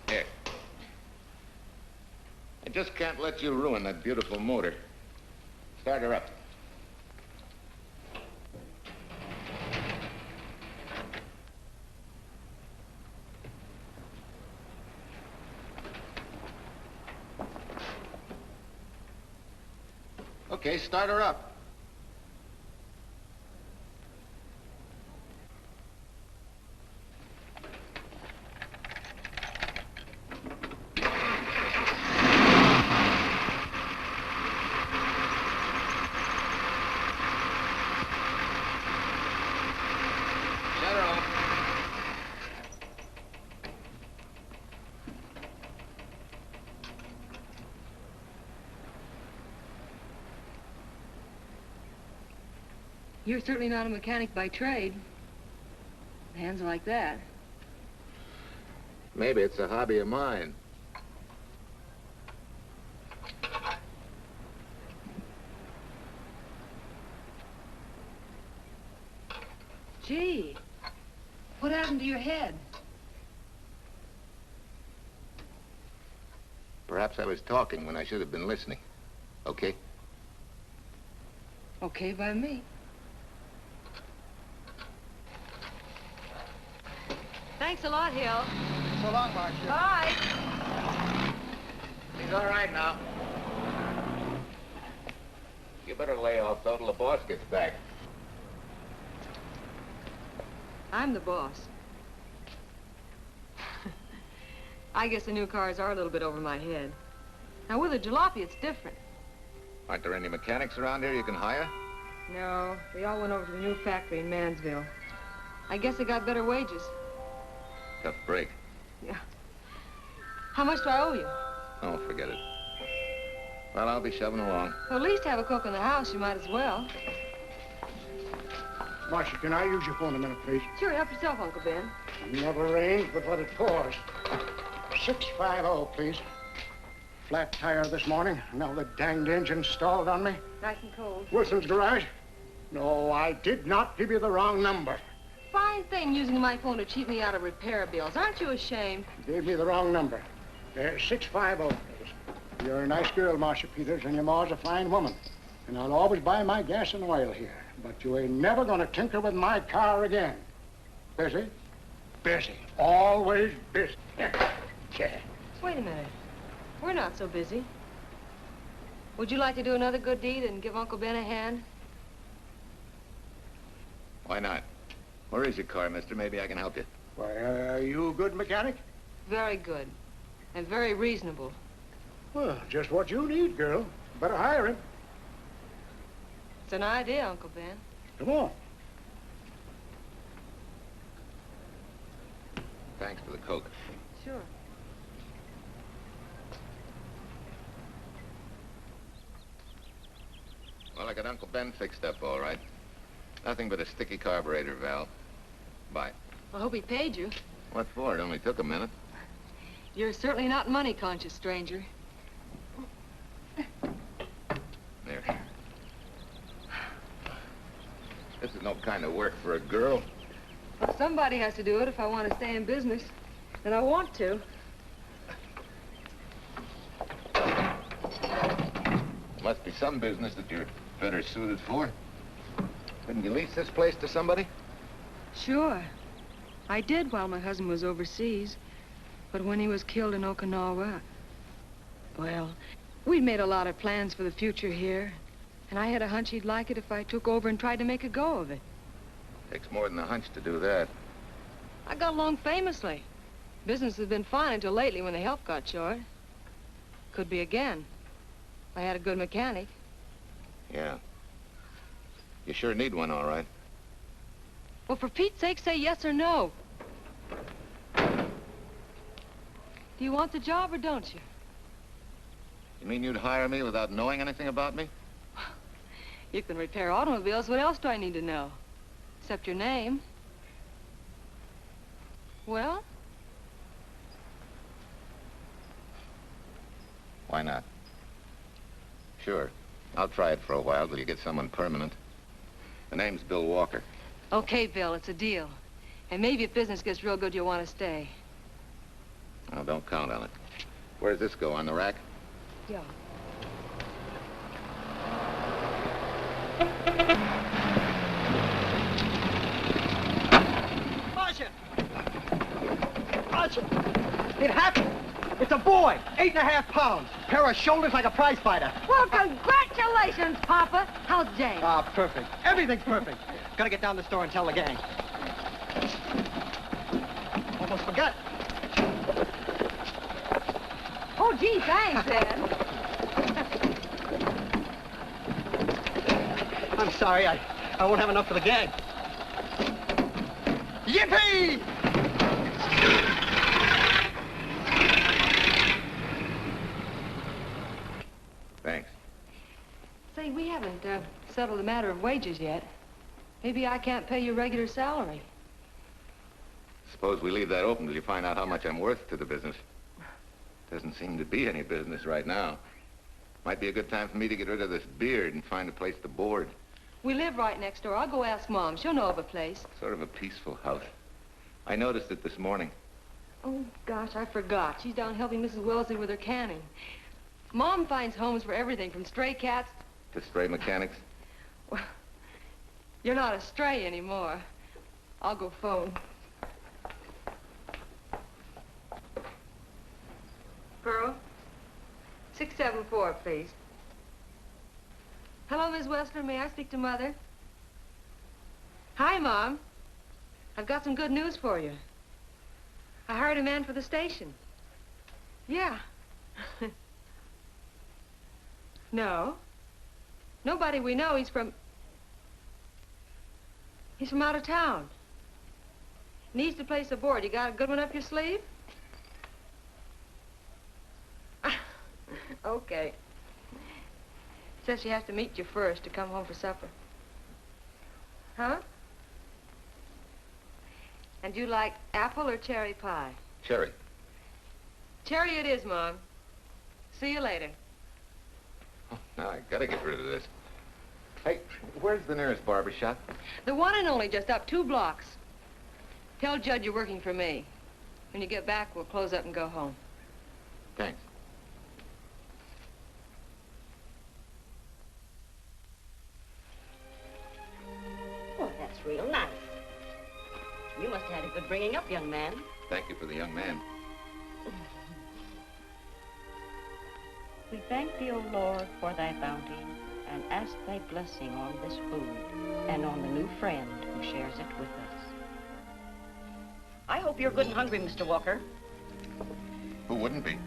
Here. I just can't let you ruin that beautiful motor. Start her up. Okay, start her up. Shut her off. You're certainly not a mechanic by trade. Hands like that. Maybe it's a hobby of mine. Gee, what happened to your head? Perhaps I was talking when I should have been listening. Okay? Okay by me. Thanks a lot, Hill. So long, Marcia. Bye. He's all right now. You better lay off though till the boss gets back. I'm the boss. I guess the new cars are a little bit over my head. Now, with a jalopy, it's different. Aren't there any mechanics around here you can hire? No, they all went over to the new factory in Mansville. I guess they got better wages. Tough break. Yeah. How much do I owe you? Oh, forget it. Well, I'll be shoving along. Well, at least have a cook in the house. You might as well. Marcia, can I use your phone a minute, please? Sure, help yourself, Uncle Ben. Never rains but what it pours. 650, please. Flat tire this morning. Now the danged engine stalled on me. Nice and cold. Wilson's garage? No, I did not give you the wrong number. Fine thing using my phone to cheat me out of repair bills. Aren't you ashamed? You gave me the wrong number. 650, please. You're a nice girl, Marcia Peters, and your ma's a fine woman. And I'll always buy my gas and oil here. But you ain't never gonna tinker with my car again. Busy? Busy. Always busy. Yeah. Wait a minute. We're not so busy. Would you like to do another good deed and give Uncle Ben a hand? Why not? Where is your car, mister? Maybe I can help you. Why, are you a good mechanic? Very good. And very reasonable. Well, just what you need, girl. Better hire him. It's an idea, Uncle Ben. Come on. Thanks for the Coke. Sure. Well, I got Uncle Ben fixed up all right. Nothing but a sticky carburetor valve. Bye. I hope he paid you. What for? It only took a minute. You're certainly not money conscious, stranger. There. This is no kind of work for a girl. Well, somebody has to do it if I want to stay in business. And I want to. Must be some business that you're better suited for. Didn't you lease this place to somebody? Sure. I did while my husband was overseas. But when he was killed in Okinawa, well, we'd made a lot of plans for the future here. And I had a hunch he'd like it if I took over and tried to make a go of it. Takes more than a hunch to do that. I got along famously. Business has been fine until lately when the help got short. Could be again. I had a good mechanic. Yeah. You sure need one, all right. Well, for Pete's sake, say yes or no. Do you want the job or don't you? You mean you'd hire me without knowing anything about me? You can repair automobiles. What else do I need to know? Except your name. Well? Why not? Sure. I'll try it for a while till you get someone permanent. The name's Bill Walker. Okay, Bill, it's a deal. And maybe if business gets real good, you'll want to stay. Oh, don't count on it. Where does this go, on the rack? Yeah. Marcia! Marcia! It happened! It's a boy, 8.5 pounds. Pair of shoulders like a prize fighter. Well, congratulations, Papa. How's Jane? Ah, perfect. Everything's perfect. Gotta get down to the store and tell the gang. Almost forgot. Oh, gee, thanks, Ed. I'm sorry, I won't have enough for the gang. Yippee! Thanks. Say, we haven't settled the matter of wages yet. Maybe I can't pay you regular salary. Suppose we leave that open till you find out how much I'm worth to the business. Doesn't seem to be any business right now. Might be a good time for me to get rid of this beard and find a place to board. We live right next door. I'll go ask Mom. She'll know of a place. Sort of a peaceful house. I noticed it this morning. Oh, gosh, I forgot. She's down helping Mrs. Wellesley with her canning. Mom finds homes for everything from stray cats... To stray mechanics? Well, you're not a stray anymore. I'll go phone. Pearl, 674, please. Hello, Miss Wessler. May I speak to Mother? Hi, Mom. I've got some good news for you. I hired a man for the station. Yeah. No. Nobody we know. He's from out of town. Needs to place a board. You got a good one up your sleeve? Okay. Says she has to meet you first to come home for supper. Huh? And you like apple or cherry pie? Cherry. Cherry it is, Mom. See you later. Oh, now I gotta get rid of this. Hey, where's the nearest barber shop? The one and only, just up 2 blocks. Tell Judd you're working for me. When you get back, we'll close up and go home. Thanks. Oh, that's real nice. You must have had a good bringing up, young man. Thank you for the young man. We thank thee, O Lord, for thy bounty, and ask thy blessing on this food and on the new friend who shares it with us. I hope you're good and hungry, Mr. Walker. Who wouldn't be?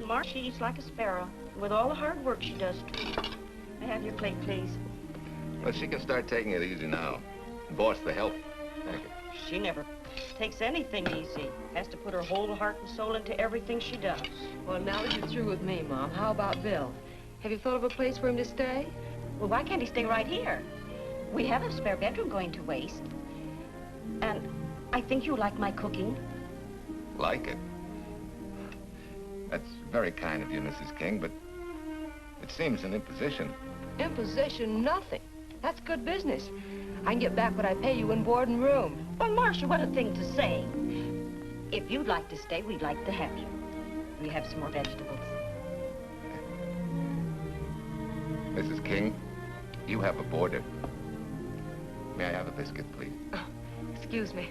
Marsh, she eats like a sparrow, with all the hard work she does. May I have your plate, please? Well, she can start taking it easy now. Boss, the help. Thank you. She never takes anything easy. Has to put her whole heart and soul into everything she does. Well, now that you're through with me, Mom, how about Bill? Have you thought of a place for him to stay? Well, why can't he stay right here? We have a spare bedroom going to waste. And I think you like my cooking. Like it? That's very kind of you, Mrs. King, but it seems an imposition. Imposition, nothing. That's good business. I can get back what I pay you in board and room. Well, Marcia, what a thing to say. If you'd like to stay, we'd like to have you. We have some more vegetables. Mrs. King, you have a boarder. May I have a biscuit, please? Oh, excuse me.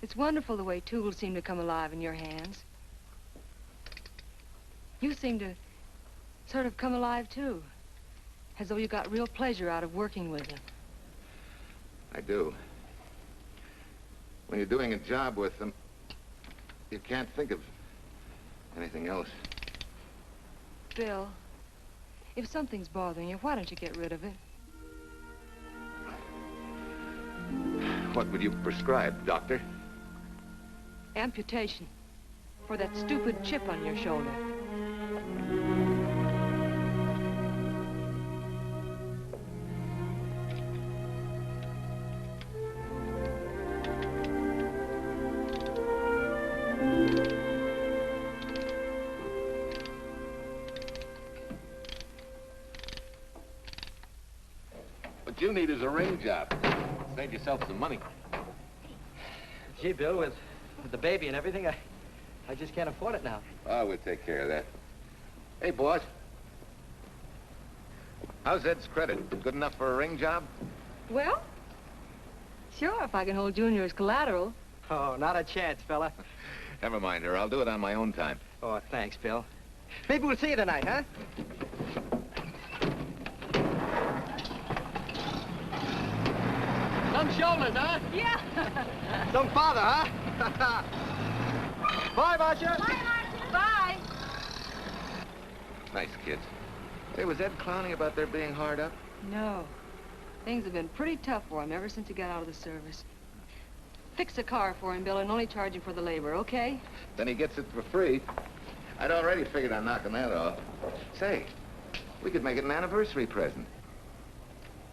It's wonderful the way tools seem to come alive in your hands. You seem to sort of come alive, too. As though you got real pleasure out of working with them. I do. When you're doing a job with them, you can't think of anything else. Bill, if something's bothering you, why don't you get rid of it? What would you prescribe, doctor? Amputation. For that stupid chip on your shoulder. What you need is a ring job. Save yourself some money. Gee, Bill, with the baby and everything, I just can't afford it now. Oh, we'll take care of that. Hey, boss. How's Ed's credit? Good enough for a ring job? Well, sure, if I can hold Junior as collateral. Oh, not a chance, fella. Never mind her. I'll do it on my own time. Oh, thanks, Bill. Maybe we'll see you tonight, huh? Some shoulders, huh? Yeah. Some father, huh? Bye, Marcia. Bye, Marcia. Bye. Nice kids. Hey, was Ed clowning about their being hard up? No. Things have been pretty tough for him ever since he got out of the service. Fix a car for him, Bill, and only charge him for the labor, okay? Then he gets it for free. I'd already figured on knocking that off. Say, we could make it an anniversary present.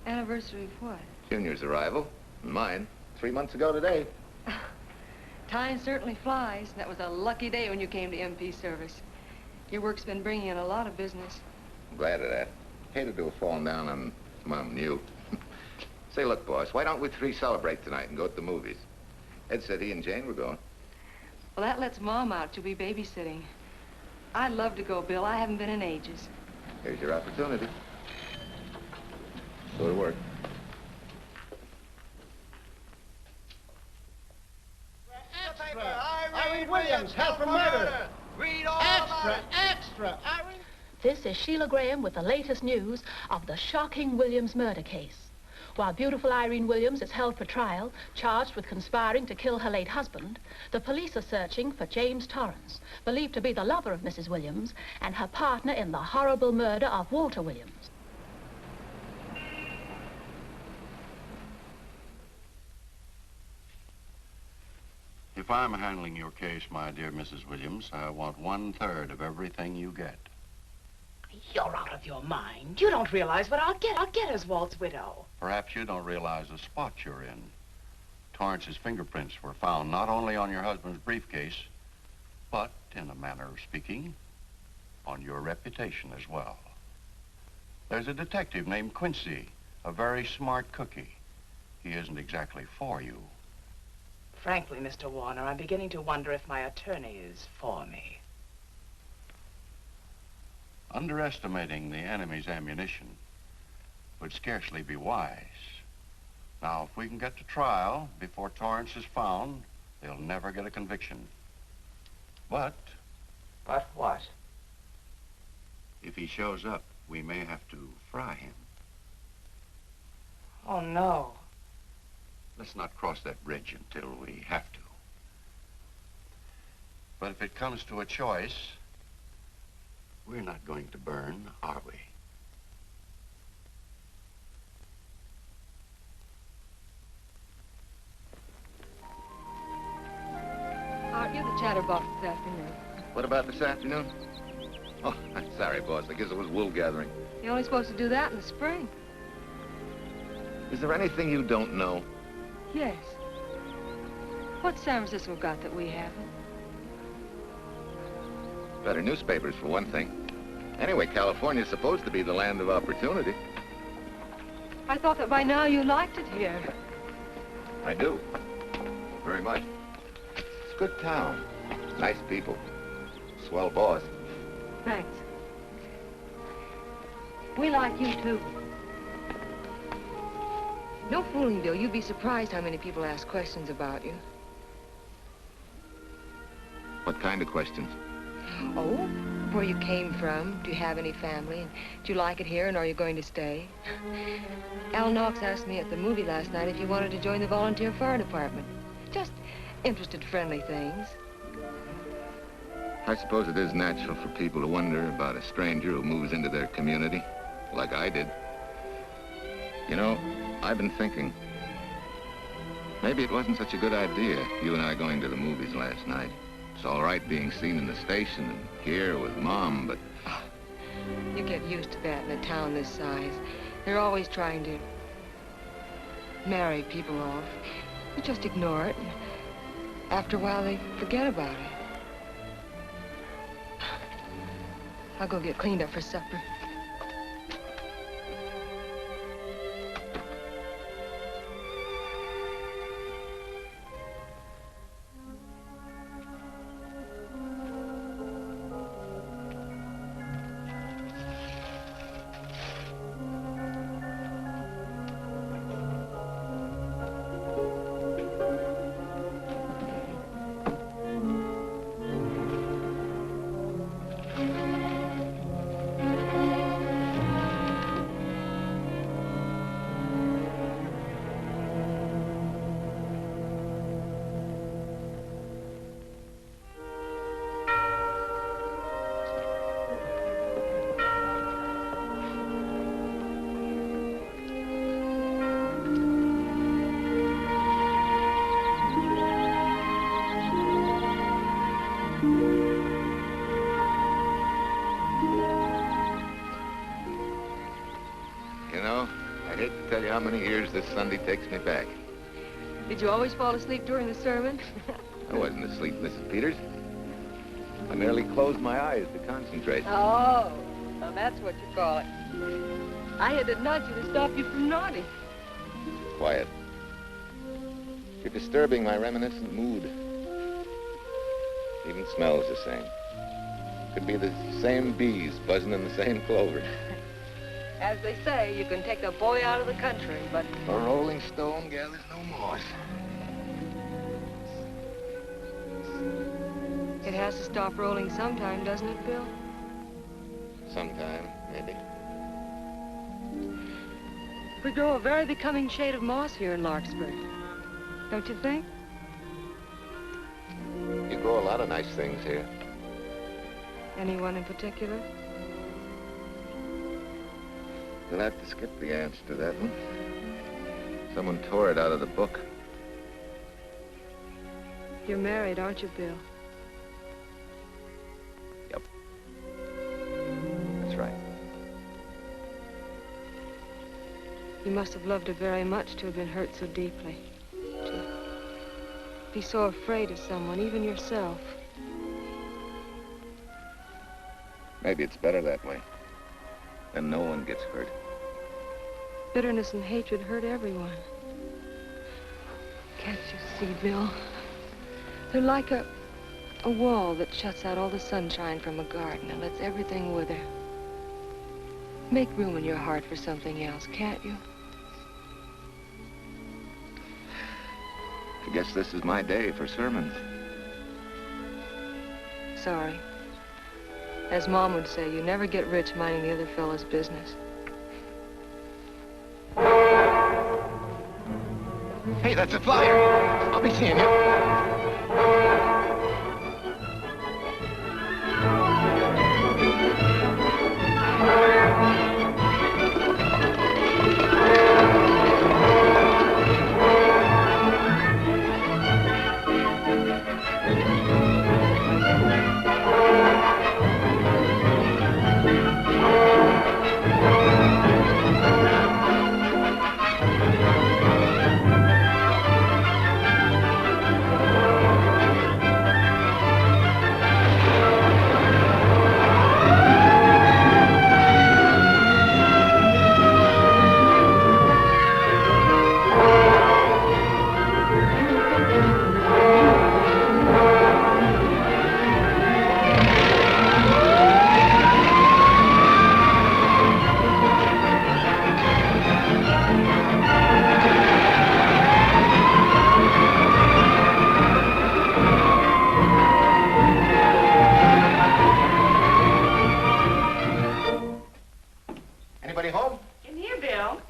Anniversary of what? Junior's arrival, and mine, 3 months ago today. Time certainly flies. That was a lucky day when you came to MP service. Your work's been bringing in a lot of business. I'm glad of that. Hated to have fallen down on Mom and you. Say, look, boss, why don't we three celebrate tonight and go to the movies? Ed said he and Jane were going. Well, that lets Mom out. She'll be babysitting. I'd love to go, Bill. I haven't been in ages. Here's your opportunity. Go to work. Irene Williams, held for murder. Read all Extra. Irene. This is Sheila Graham with the latest news of the shocking Williams murder case. While beautiful Irene Williams is held for trial, charged with conspiring to kill her late husband, the police are searching for James Torrance, believed to be the lover of Mrs. Williams and her partner in the horrible murder of Walter Williams. If I'm handling your case, my dear Mrs. Williams, I want 1/3 of everything you get. You're out of your mind. You don't realize what I'll get as Walt's widow. Perhaps you don't realize the spot you're in. Torrance's fingerprints were found not only on your husband's briefcase, but, in a manner of speaking, on your reputation as well. There's a detective named Quincy, a very smart cookie. He isn't exactly for you. Frankly, Mr. Warner, I'm beginning to wonder if my attorney is for me. Underestimating the enemy's ammunition would scarcely be wise. Now, if we can get to trial before Torrance is found, they'll never get a conviction. But... But what? If he shows up, we may have to fry him. Oh, no. Let's not cross that bridge until we have to. But if it comes to a choice, we're not going to burn, are we? Aren't you the chatterbox this afternoon? What about this afternoon? Oh, I'm sorry, boss. I guess it was wool gathering. You're only supposed to do that in the spring. Is there anything you don't know? Yes. What's San Francisco got that we haven't? Better newspapers, for one thing. Anyway, California's supposed to be the land of opportunity. I thought that by now you liked it here. I do. Very much. It's a good town. Nice people. Swell boss. Thanks. We like you, too. No fooling, Bill. You'd be surprised how many people ask questions about you. What kind of questions? Oh, where you came from, do you have any family, and do you like it here, and are you going to stay? Al Knox asked me at the movie last night if you wanted to join the volunteer fire department. Just interested, friendly things. I suppose it is natural for people to wonder about a stranger who moves into their community, like I did. You know, I've been thinking, maybe it wasn't such a good idea, you and I going to the movies last night. It's all right being seen in the station and here with Mom, but... You get used to that in a town this size. They're always trying to marry people off. You just ignore it, and after a while they forget about it. I'll go get cleaned up for supper. Tell you how many years this Sunday takes me back. Did you always fall asleep during the sermon? I wasn't asleep, Mrs. Peters. I merely closed my eyes to concentrate. Oh, well, that's what you call it. I had to nudge you to stop you from nodding. Quiet. You're disturbing my reminiscent mood. Even smells the same. Could be the same bees buzzing in the same clover. As they say, you can take a boy out of the country, but... A rolling stone gathers no moss. It has to stop rolling sometime, doesn't it, Bill? Sometime, maybe. We grow a very becoming shade of moss here in Larkspur. Don't you think? You grow a lot of nice things here. Anyone in particular? You'll have to skip the answer to that one. Someone tore it out of the book. You're married, aren't you, Bill? Yep. That's right. You must have loved her very much to have been hurt so deeply. To be so afraid of someone, even yourself. Maybe it's better that way. then no one gets hurt. Bitterness and hatred hurt everyone. Can't you see, Bill? They're like a wall that shuts out all the sunshine from a garden and lets everything wither. Make room in your heart for something else, can't you? I guess this is my day for sermons. Sorry. As Mom would say, you never get rich minding the other fellow's business. Hey, that's a flyer. I'll be seeing you. Anybody home? In here, Bill.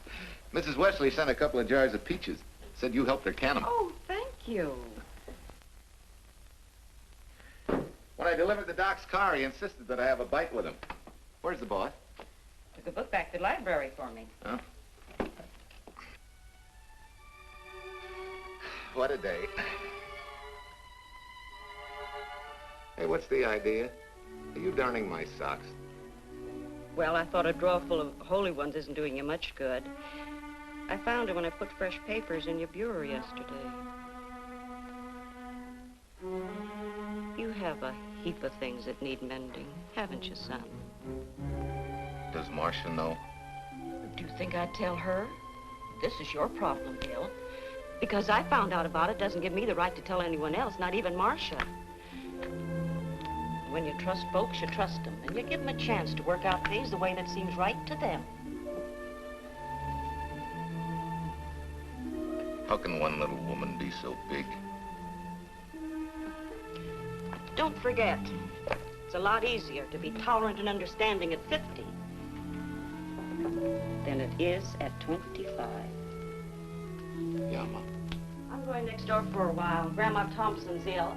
Mrs. Wesley sent a couple of jars of peaches. Said you helped her can them. Oh, thank you. When I delivered the doc's car, he insisted that I have a bite with him. Where's the boss? Took a book back to the library for me. Huh? What a day. Hey, what's the idea? Are you darning my socks? Well, I thought a drawer full of holy ones isn't doing you much good. I found it when I put fresh papers in your bureau yesterday. You have a heap of things that need mending, haven't you, son? Does Marcia know? Do you think I'd tell her? This is your problem, Bill. Because I found out about it doesn't give me the right to tell anyone else, not even Marcia. When you trust folks, you trust them, and you give them a chance to work out things the way that seems right to them. How can one little woman be so big? Don't forget, it's a lot easier to be tolerant and understanding at 50 than it is at 25. Yeah, Mom. I'm going next door for a while. Grandma Thompson's ill.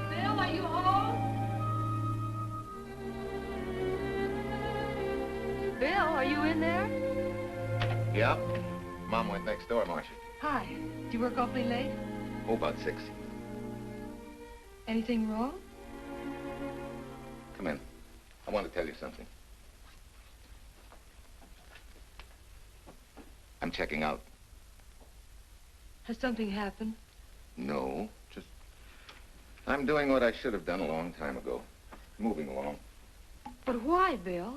Bill, are you home? Bill, are you in there? Yeah. Mom went next door, Marcia. Hi. Do you work awfully late? Oh, about 6. Anything wrong? Come in. I want to tell you something. I'm checking out. Has something happened? No, just... I'm doing what I should have done a long time ago. Moving along. But why, Bill?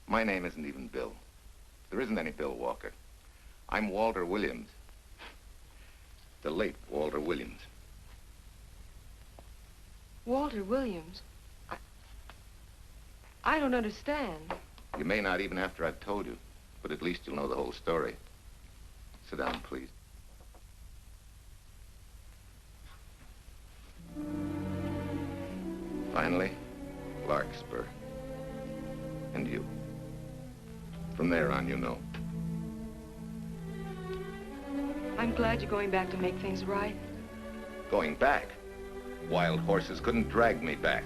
My name isn't even Bill. There isn't any Bill Walker. I'm Walter Williams. The late Walter Williams. Walter Williams? I don't understand. You may not even after I've told you, but at least you'll know the whole story. Sit down, please. Finally, Larkspur. And you. From there on, you know. I'm glad you're going back to make things right. Going back? Wild horses couldn't drag me back.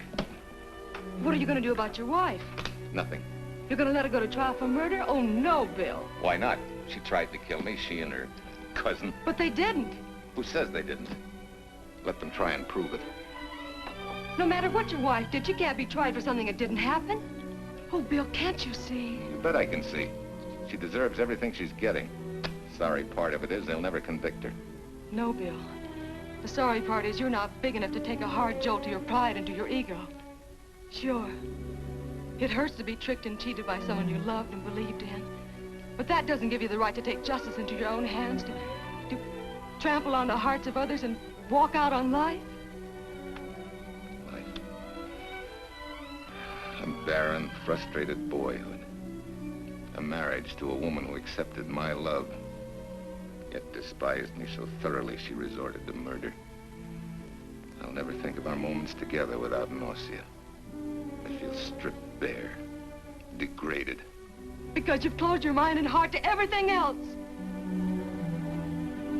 What are you going to do about your wife? Nothing. You're going to let her go to trial for murder? Oh, no, Bill. Why not? She tried to kill me, she and her cousin. But they didn't. Who says they didn't? Let them try and prove it. No matter what your wife did, she can't be tried for something that didn't happen. Oh, Bill, can't you see? You bet I can see. She deserves everything she's getting. Sorry part of it is they'll never convict her. No, Bill. The sorry part is you're not big enough to take a hard jolt to your pride and to your ego. Sure. It hurts to be tricked and cheated by someone you loved and believed in. But that doesn't give you the right to take justice into your own hands, to trample on the hearts of others and walk out on life. A barren, frustrated boyhood. A marriage to a woman who accepted my love, yet despised me so thoroughly she resorted to murder. I'll never think of our moments together without nausea. I feel stripped bare, degraded. Because you've closed your mind and heart to everything else.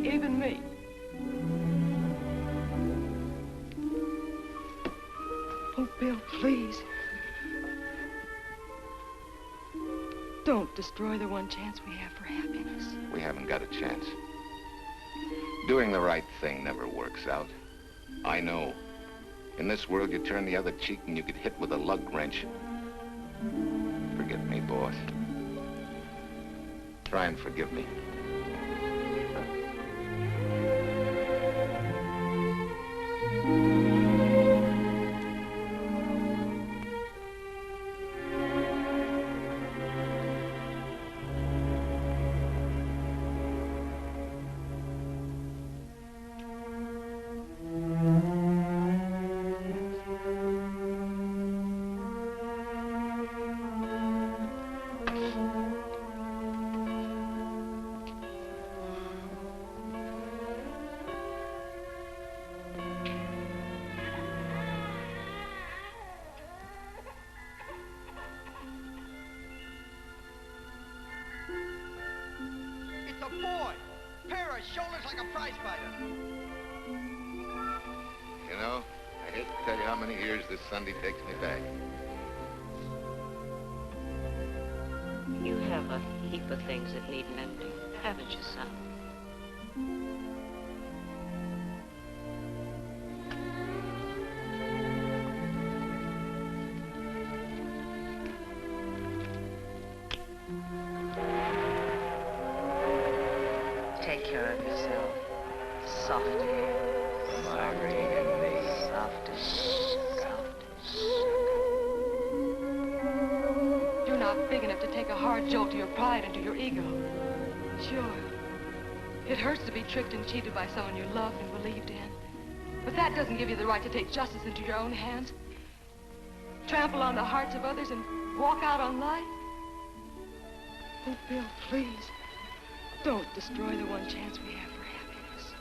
Even me. Oh, Bill, please. Don't destroy the one chance we have for happiness. We haven't got a chance. Doing the right thing never works out. I know. In this world, you turn the other cheek and you get hit with a lug wrench. Forget me, boss. Try and forgive me. Shoulders like a prize fighter. You know, I hate to tell you how many years this Sunday takes me back. You have a heap of things that need mending, haven't you, son? Take care of yourself. Softly. Marguerite and me. Softly. You're not big enough to take a hard jolt to your pride and to your ego. Sure. It hurts to be tricked and cheated by someone you loved and believed in. But that doesn't give you the right to take justice into your own hands. Trample on the hearts of others and walk out on life. Oh, Bill, please. Don't destroy the one chance we have for happiness.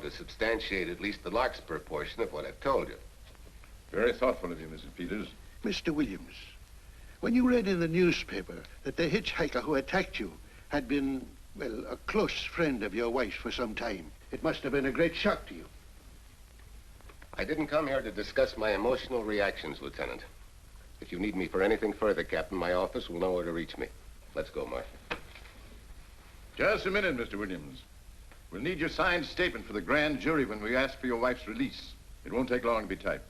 To substantiate at least the Larkspur portion of what I've told you. Very thoughtful of you, Mrs. Peters. Mr. Williams, when you read in the newspaper that the hitchhiker who attacked you had been, well, a close friend of your wife's for some time, it must have been a great shock to you. I didn't come here to discuss my emotional reactions, Lieutenant. If you need me for anything further, Captain, my office will know where to reach me. Let's go, Mark. Just a minute, Mr. Williams. We'll need your signed statement for the grand jury when we ask for your wife's release. It won't take long to be typed.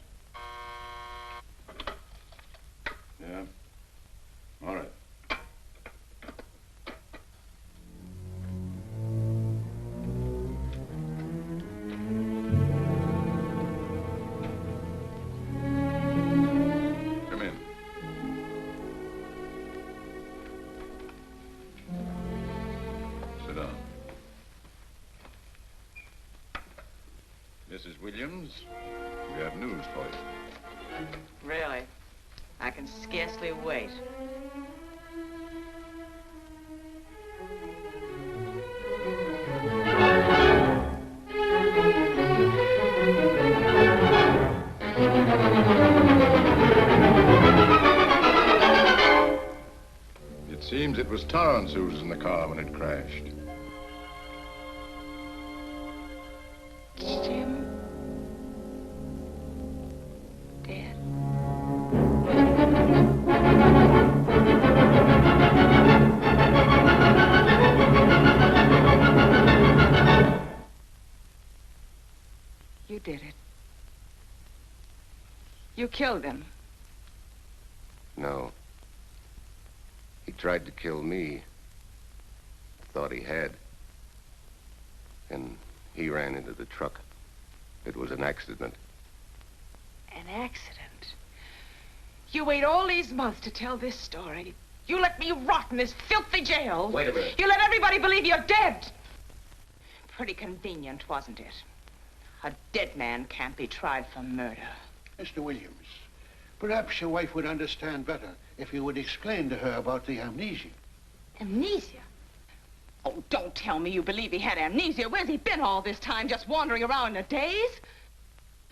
Yeah? All right. Come in. Sit down. Mrs. Williams, We have news for you. Really? I can scarcely wait. It seems it was Torrance who was in the car when it crashed. Jim? Dead? You did it. You killed him. No. He tried to kill me. Thought he had. And he ran into the truck. It was an accident. An accident? You wait all these months to tell this story. You let me rot in this filthy jail. Wait a minute. You let everybody believe you're dead. Pretty convenient, wasn't it? A dead man can't be tried for murder. Mr. Williams, perhaps your wife would understand better if you would explain to her about the amnesia. Amnesia? Oh, don't tell me you believe he had amnesia. Where's he been all this time, just wandering around in a daze?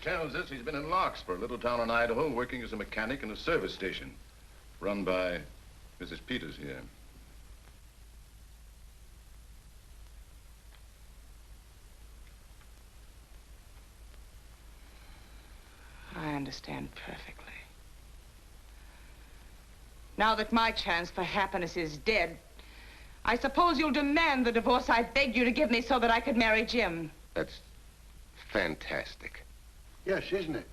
Tells us he's been in Larkspur, a little town in Idaho, working as a mechanic in a service station, run by Mrs. Peters here. I understand perfectly. Now that my chance for happiness is dead, I suppose you'll demand the divorce I begged you to give me so that I could marry Jim. That's fantastic. Yes, isn't it?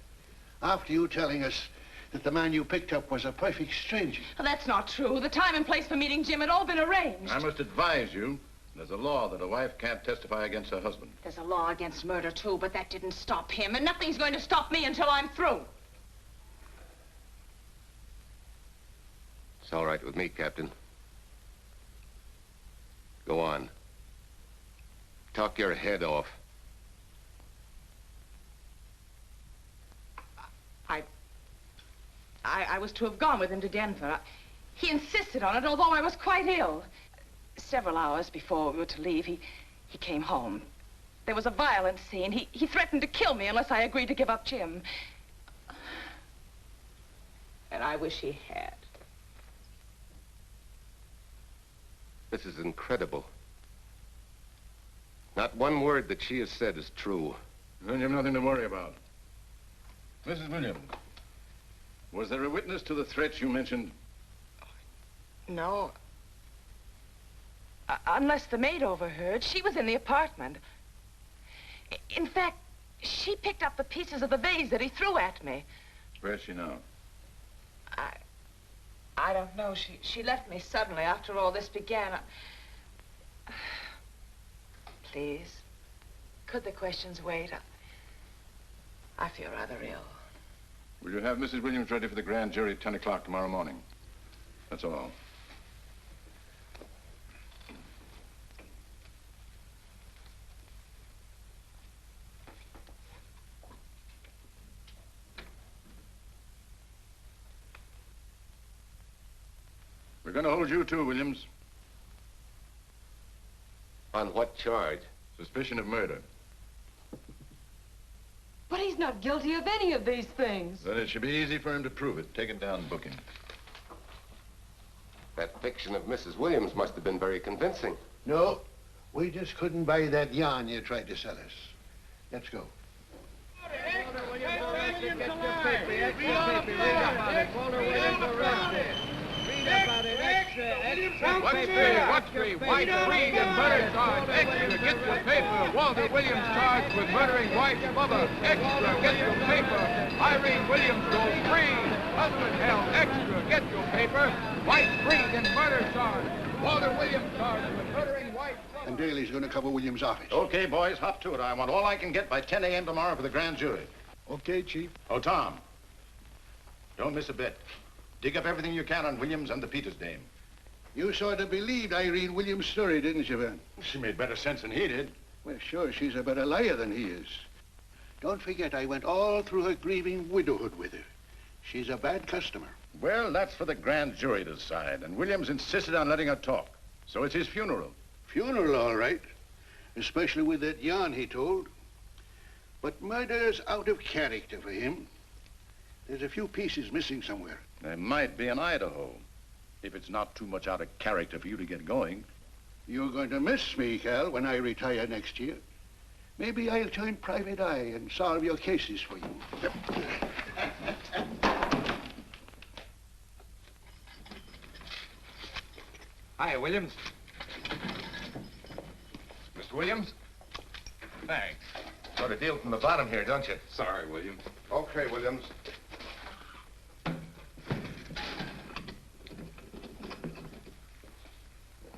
After you telling us that the man you picked up was a perfect stranger. Well, that's not true. The time and place for meeting Jim had all been arranged. I must advise you, there's a law that a wife can't testify against her husband. There's a law against murder, too, but that didn't stop him, and nothing's going to stop me until I'm through. It's all right with me, Captain. Go on. Talk your head off. I was to have gone with him to Denver. He insisted on it, although I was quite ill. Several hours before we were to leave, he came home. There was a violent scene. He threatened to kill me unless I agreed to give up Jim. And I wish he had. This is incredible. Not one word that she has said is true. Then you have nothing to worry about. Mrs. Williams, was there a witness to the threats you mentioned? No. Unless the maid overheard. She was in the apartment. In fact, she picked up the pieces of the vase that he threw at me. Where's she now? I don't know. She left me suddenly after all this began. Please, could the questions wait? I feel rather ill. Will you have Mrs. Williams ready for the grand jury at 10 o'clock tomorrow morning? That's all. We're going to hold you too, Williams. On what charge? Suspicion of murder. But he's not guilty of any of these things. Then it should be easy for him to prove it. Take it down and book him. That fiction of Mrs. Williams must have been very convincing. No, we just couldn't buy that yarn you tried to sell us. Let's go. What's the wife freed and murder charge? Extra, get your paper. Walter Williams charged with murdering wife Bubba. Extra, get your paper. Irene Williams goes free. Husband held. Extra, get your paper. Wife freed and murder charge. Walter Williams charged with murdering wife Bubba. And Daly's going to cover Williams' office. Okay, boys, hop to it. I want all I can get by 10 a.m. tomorrow for the grand jury. Okay, Chief. Oh, Tom, don't miss a bit. Dig up everything you can on Williams and the Peters dame. You sort of believed Irene Williams' story, didn't you, Van? She made better sense than he did. Well, sure, she's a better liar than he is. Don't forget, I went all through her grieving widowhood with her. She's a bad customer. Well, that's for the grand jury to decide, and Williams insisted on letting her talk. So it's his funeral. Funeral, all right. Especially with that yarn he told. But murder's out of character for him. There's a few pieces missing somewhere. There might be in Idaho, if it's not too much out of character for you to get going. You're going to miss me, Cal, when I retire next year. Maybe I'll join Private Eye and solve your cases for you. Hi, Williams. Mr. Williams? Thanks. Got a deal from the bottom here, don't you? Sorry, Williams. Okay, Williams.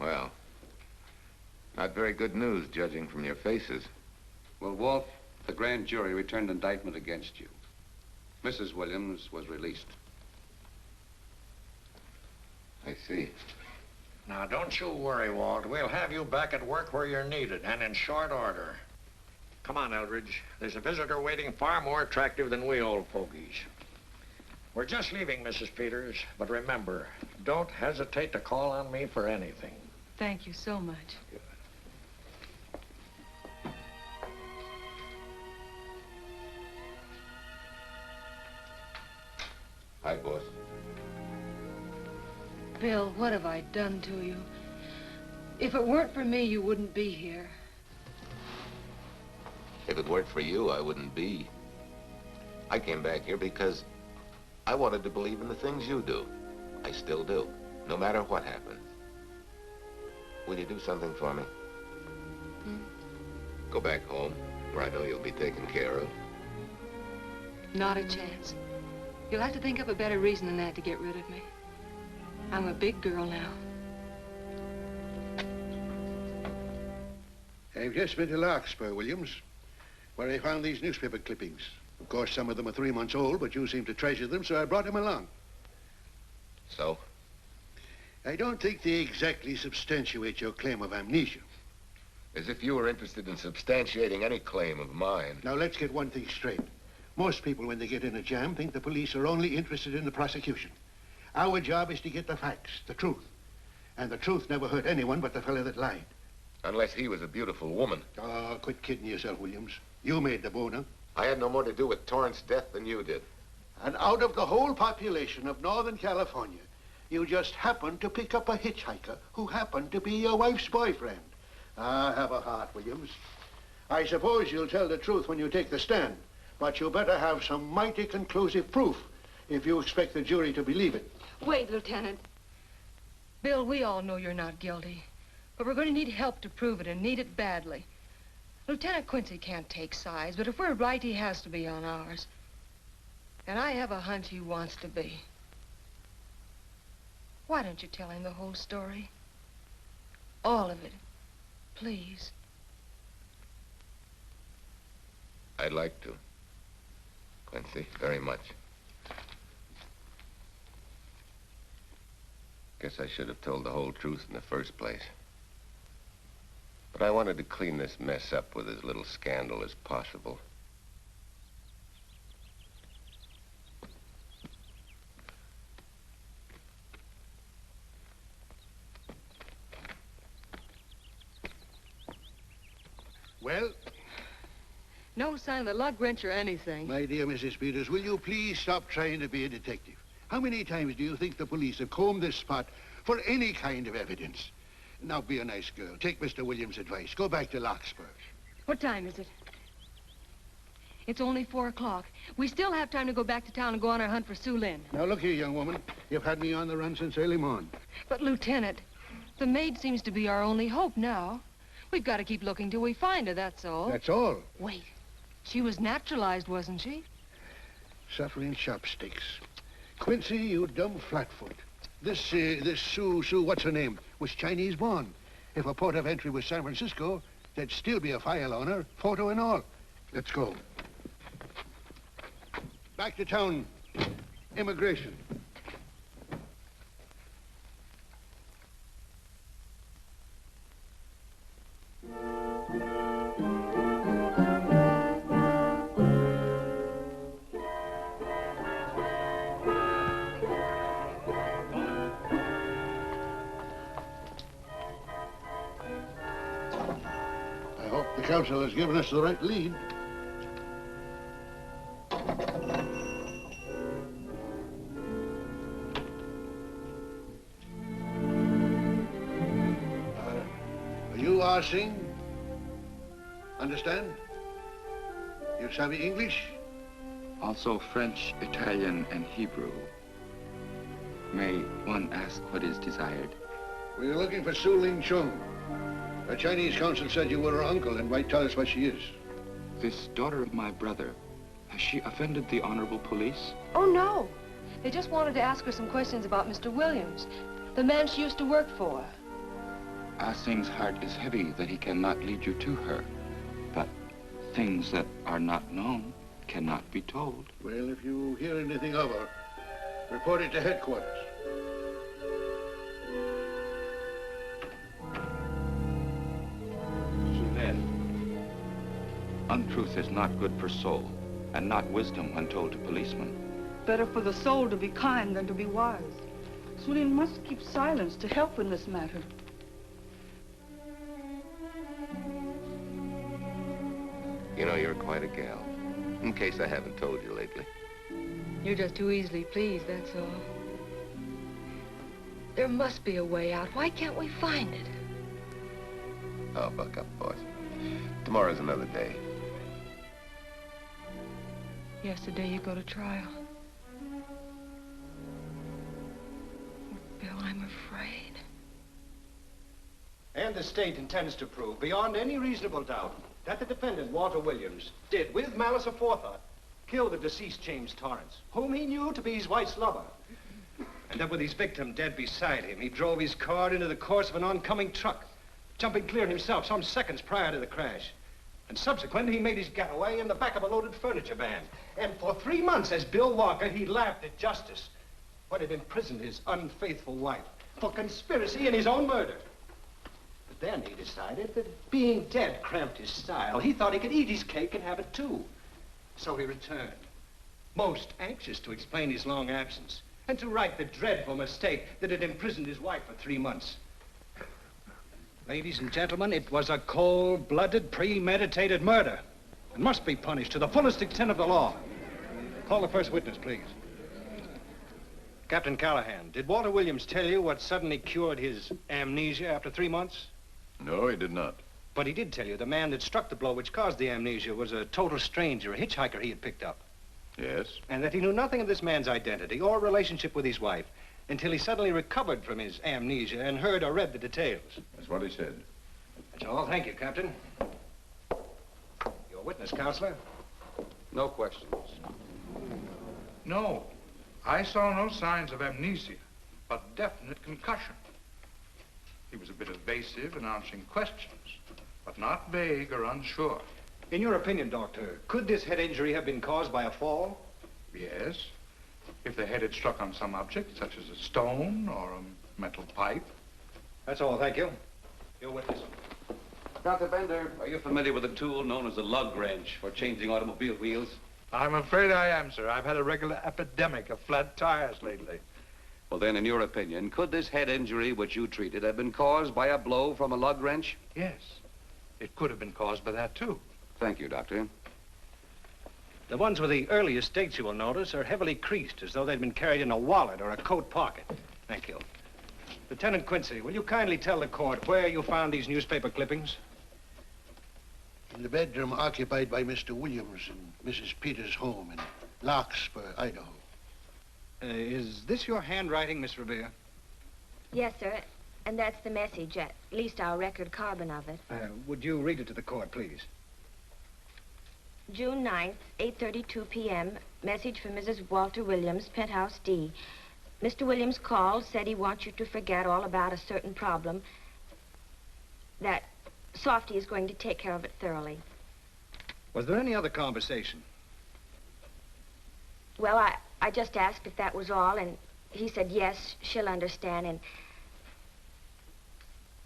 Well, not very good news, judging from your faces. Well, Walt, the grand jury returned indictment against you. Mrs. Williams was released. I see. Now, don't you worry, Walt. We'll have you back at work where you're needed, and in short order. Come on, Eldridge. There's a visitor waiting far more attractive than we old fogies. We're just leaving, Mrs. Peters, but remember, don't hesitate to call on me for anything. Thank you so much. Hi, boss. Bill, what have I done to you? If it weren't for me, you wouldn't be here. If it weren't for you, I wouldn't be. I came back here because I wanted to believe in the things you do. I still do, no matter what happens. Will you do something for me? Go back home, where I know you'll be taken care of. Not a chance. You'll have to think up a better reason than that to get rid of me. I'm a big girl now. I've just been to Larkspur, Williams, where I found these newspaper clippings. Of course, some of them are 3 months old, but you seem to treasure them, so I brought them along. So? I don't think they exactly substantiate your claim of amnesia. As if you were interested in substantiating any claim of mine. Now, let's get one thing straight. Most people, when they get in a jam, think the police are only interested in the prosecution. Our job is to get the facts, the truth. And the truth never hurt anyone but the fellow that lied. Unless he was a beautiful woman. Oh, quit kidding yourself, Williams. You made the boner. I had no more to do with Torrance's death than you did. And out of the whole population of Northern California, you just happened to pick up a hitchhiker who happened to be your wife's boyfriend. Ah, have a heart, Williams. I suppose you'll tell the truth when you take the stand, but you better have some mighty conclusive proof if you expect the jury to believe it. Wait, Lieutenant. Bill, we all know you're not guilty, but we're going to need help to prove it, and need it badly. Lieutenant Quincy can't take sides, but if we're right, he has to be on ours. And I have a hunch he wants to be. Why don't you tell him the whole story? All of it. Please. I'd like to. Quincy, very much. Guess I should have told the whole truth in the first place. But I wanted to clean this mess up with as little scandal as possible. Well? No sign of the lug wrench or anything. My dear Mrs. Peters, will you please stop trying to be a detective? How many times do you think the police have combed this spot for any kind of evidence? Now, be a nice girl. Take Mr. Williams' advice. Go back to Larkspur. What time is it? It's only 4 o'clock. We still have time to go back to town and go on our hunt for Sue Lynn. Now, look here, young woman. You've had me on the run since early morn. But, Lieutenant, the maid seems to be our only hope now. We've got to keep looking till we find her, that's all. That's all? Wait. She was naturalized, wasn't she? Suffering chopsticks. Quincy, you dumb flatfoot. This Sue, what's her name, was Chinese born. If her port of entry was San Francisco, there'd still be a file on her, photo and all. Let's go. Back to town. Immigration. The council has given us the right lead. You are Singh? Understand? You savvy English? Also French, Italian, and Hebrew. May one ask what is desired? We're looking for Su Ling Chung. The Chinese consul said you were her uncle and might tell us what she is. This daughter of my brother, has she offended the honorable police? Oh, no. They just wanted to ask her some questions about Mr. Williams, the man she used to work for. Ah Singh's heart is heavy that he cannot lead you to her. But things that are not known cannot be told. Well, if you hear anything of her, report it to headquarters. Then, untruth is not good for soul, and not wisdom when told to policemen. Better for the soul to be kind than to be wise. Sulin must keep silence to help in this matter. You know, you're quite a gal. In case I haven't told you lately. You're just too easily pleased, that's all. There must be a way out. Why can't we find it? Oh, buck up, boys. Tomorrow's another day. Yes, the day you go to trial. Bill, I'm afraid. And the state intends to prove, beyond any reasonable doubt, that the defendant, Walter Williams, did, with malice aforethought, kill the deceased James Torrance, whom he knew to be his wife's lover. And that with his victim dead beside him, he drove his car into the course of an oncoming truck, jumping clear himself some seconds prior to the crash. And subsequently, he made his getaway in the back of a loaded furniture van. And for 3 months, as Bill Walker, he laughed at justice when it imprisoned his unfaithful wife for conspiracy in his own murder. But then he decided that being dead cramped his style. He thought he could eat his cake and have it too. So he returned, most anxious to explain his long absence and to right the dreadful mistake that had imprisoned his wife for 3 months. Ladies and gentlemen, it was a cold-blooded, premeditated murder and must be punished to the fullest extent of the law. Call the first witness, please. Captain Callahan, did Walter Williams tell you what suddenly cured his amnesia after 3 months? No, he did not. But he did tell you the man that struck the blow which caused the amnesia was a total stranger, a hitchhiker he had picked up. Yes? And that he knew nothing of this man's identity or relationship with his wife until he suddenly recovered from his amnesia and heard or read the details. That's what he said. That's all. Thank you, Captain. Your witness, Counselor. No questions. No. I saw no signs of amnesia, but definite concussion. He was a bit evasive in answering questions, but not vague or unsure. In your opinion, Doctor, could this head injury have been caused by a fall? Yes. If the head had struck on some object, such as a stone or a metal pipe. That's all, thank you. Your witness. Dr. Bender, are you familiar with a tool known as a lug wrench for changing automobile wheels? I'm afraid I am, sir. I've had a regular epidemic of flat tires lately. Well, then, in your opinion, could this head injury which you treated have been caused by a blow from a lug wrench? Yes. It could have been caused by that, too. Thank you, Doctor. The ones with the earliest dates, you will notice, are heavily creased, as though they'd been carried in a wallet or a coat pocket. Thank you. Lieutenant Quincy, will you kindly tell the court where you found these newspaper clippings? In the bedroom occupied by Mr. Williams in Mrs. Peters' home in Larkspur, Idaho. Is this your handwriting, Miss Revere? Yes, sir. And that's the message, at least our record carbon of it. Would you read it to the court, please? June 9th, 8:32 p.m. Message for Mrs. Walter Williams, Penthouse D. Mr. Williams called, said he wants you to forget all about a certain problem, that Softy is going to take care of it thoroughly. Was there any other conversation? Well, I just asked if that was all, and he said yes, she'll understand,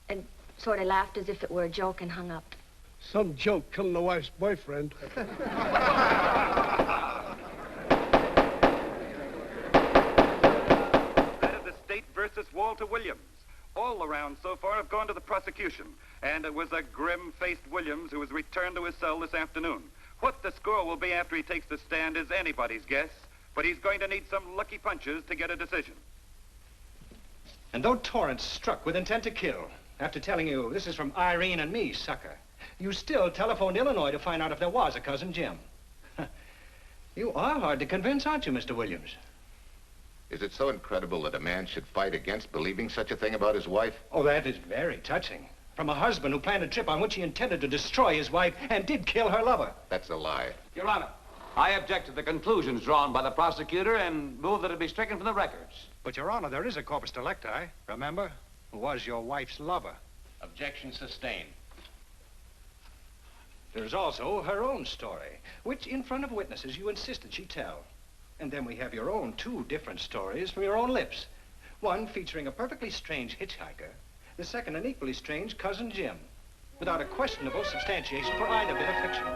and sort of laughed as if it were a joke and hung up. Some joke killing the wife's boyfriend. That of the state versus Walter Williams. All the rounds so far have gone to the prosecution, and it was a grim-faced Williams who was returned to his cell this afternoon. What the score will be after he takes the stand is anybody's guess, but he's going to need some lucky punches to get a decision. And though Torrance struck with intent to kill, after telling you this is from Irene and me, sucker, you still telephoned Illinois to find out if there was a Cousin Jim. You are hard to convince, aren't you, Mr. Williams? Is it so incredible that a man should fight against believing such a thing about his wife? Oh, that is very touching. From a husband who planned a trip on which he intended to destroy his wife and did kill her lover. That's a lie. Your Honor, I object to the conclusions drawn by the prosecutor and move that it be stricken from the records. But, Your Honor, there is a corpus delicti, remember? Who was your wife's lover. Objection sustained. There's also her own story, which in front of witnesses you insisted she tell. And then we have your own two different stories from your own lips. One featuring a perfectly strange hitchhiker, the second an equally strange Cousin Jim, without a questionable substantiation for either bit of fiction.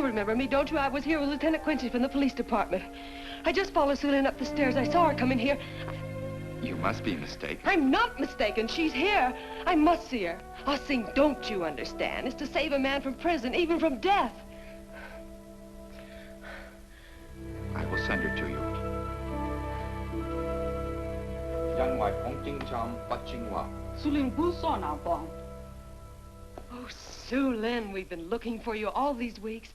Remember me, don't you? I was here with Lieutenant Quincy from the police department. I just followed Sulin up the stairs. I saw her come in here. You must be mistaken. I'm not mistaken. She's here. I must see her. Ah, Sing, don't you understand? It's to save a man from prison, even from death. I will send her to you. Oh, Sulin, we've been looking for you all these weeks.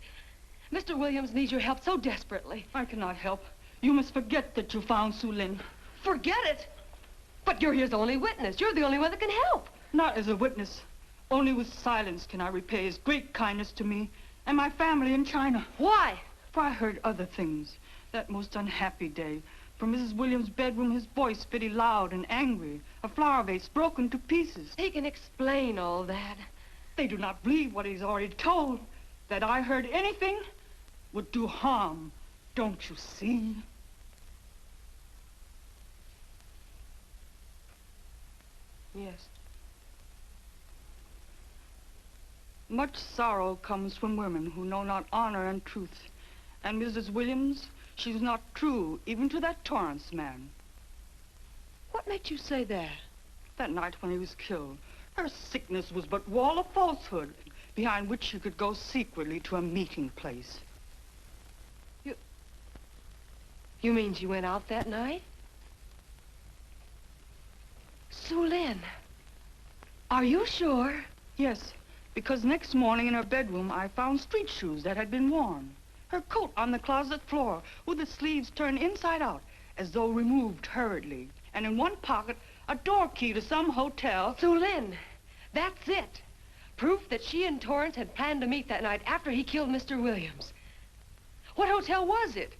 Mr. Williams needs your help so desperately. I cannot help. You must forget that you found Sulin. Forget it? But you're his only witness. You're the only one that can help. Not as a witness. Only with silence can I repay his great kindness to me and my family in China. Why? For I heard other things. That most unhappy day. From Mrs. Williams' bedroom, his voice very loud and angry. A flower vase broken to pieces. He can explain all that. They do not believe what he's already told. That I heard anything would do harm. Don't you see? Yes. Much sorrow comes from women who know not honor and truth. And Mrs. Williams, she's not true, even to that Torrance man. What made you say that? That night when he was killed, her sickness was but wall of falsehood, behind which she could go secretly to a meeting place. You mean she went out that night? Sulin, are you sure? Yes, because next morning in her bedroom I found street shoes that had been worn. Her coat on the closet floor, with the sleeves turned inside out, as though removed hurriedly. And in one pocket, a door key to some hotel. Sue Lynn, that's it. Proof that she and Torrance had planned to meet that night after he killed Mr. Williams. What hotel was it?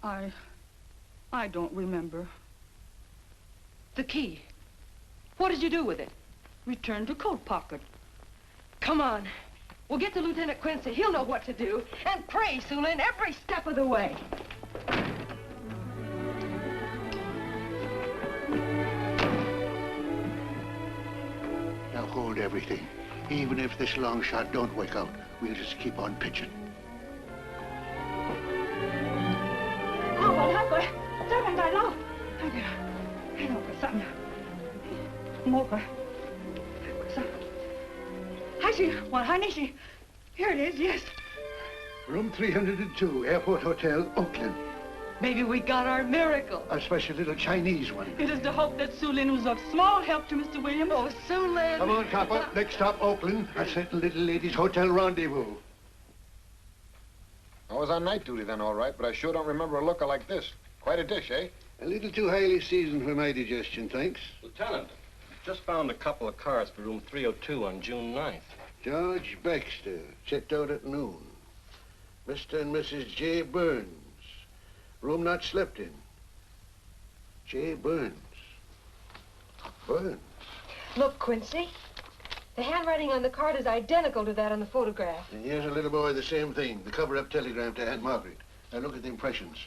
Oh, I don't remember. The key. What did you do with it? Returned to coat pocket. Come on. We'll get to Lieutenant Quincy. He'll know what to do. And pray, Sue Lynn, every step of the way. Now hold everything. Even if this long shot don't work out, we'll just keep on pitching. Here it is, yes. Room 302, Airport Hotel, Oakland. Maybe we got our miracle. A special little Chinese one. It is to hope that Sue Lynn was of small help to Mr. Williams. Oh, Sue Lynn. Come on, copper. Next stop, Oakland. A certain little lady's hotel rendezvous. I was on night duty then, all right, but I sure don't remember a looker like this. Quite a dish, eh? A little too highly seasoned for my digestion, thanks. Lieutenant, just found a couple of cars for room 302 on June 9th. George Baxter, checked out at noon. Mr. and Mrs. J. Burns. Room not slept in. J. Burns. Burns. Look, Quincy. The handwriting on the card is identical to that on the photograph. And here's a little boy, the same thing. The cover-up telegram to Aunt Margaret. Now look at the impressions.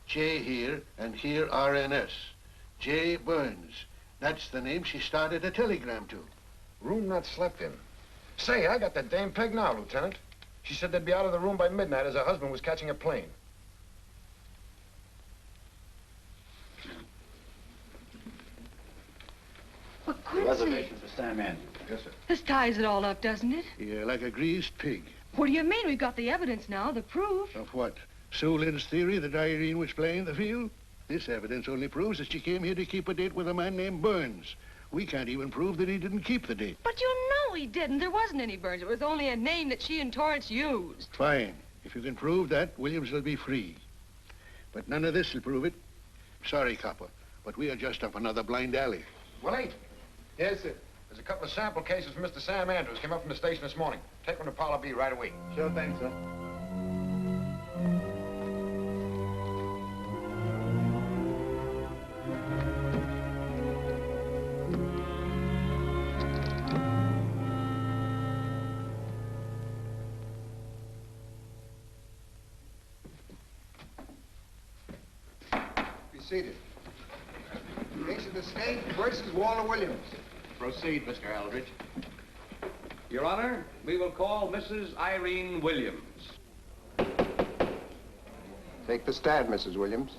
J here, and here RNS. J. Burns. That's the name she started a telegram to. Room not slept in. Say, I got that dame pegged now, Lieutenant. She said they'd be out of the room by midnight as her husband was catching a plane. But Quincy... Reservation for Sam Andrews. Yes, sir. This ties it all up, doesn't it? Yeah, like a greased pig. What do you mean? We've got the evidence now, the proof. Of what? Sue Lynn's theory that Irene was playing the field? This evidence only proves that she came here to keep a date with a man named Burns. We can't even prove that he didn't keep the date. But you know he didn't. There wasn't any Burns. It was only a name that she and Torrance used. Fine. If you can prove that, Williams will be free. But none of this will prove it. Sorry, copper, but we are just up another blind alley. Willie? Yes, sir. There's a couple of sample cases for Mr. Sam Andrews. Came up from the station this morning. Take them to Parlor B right away. Sure thing, sir. Be seated. Case of the state versus Walter Williams. Proceed, Mr. Eldridge. Your Honor, we will call Mrs. Irene Williams. Take the stand, Mrs. Williams.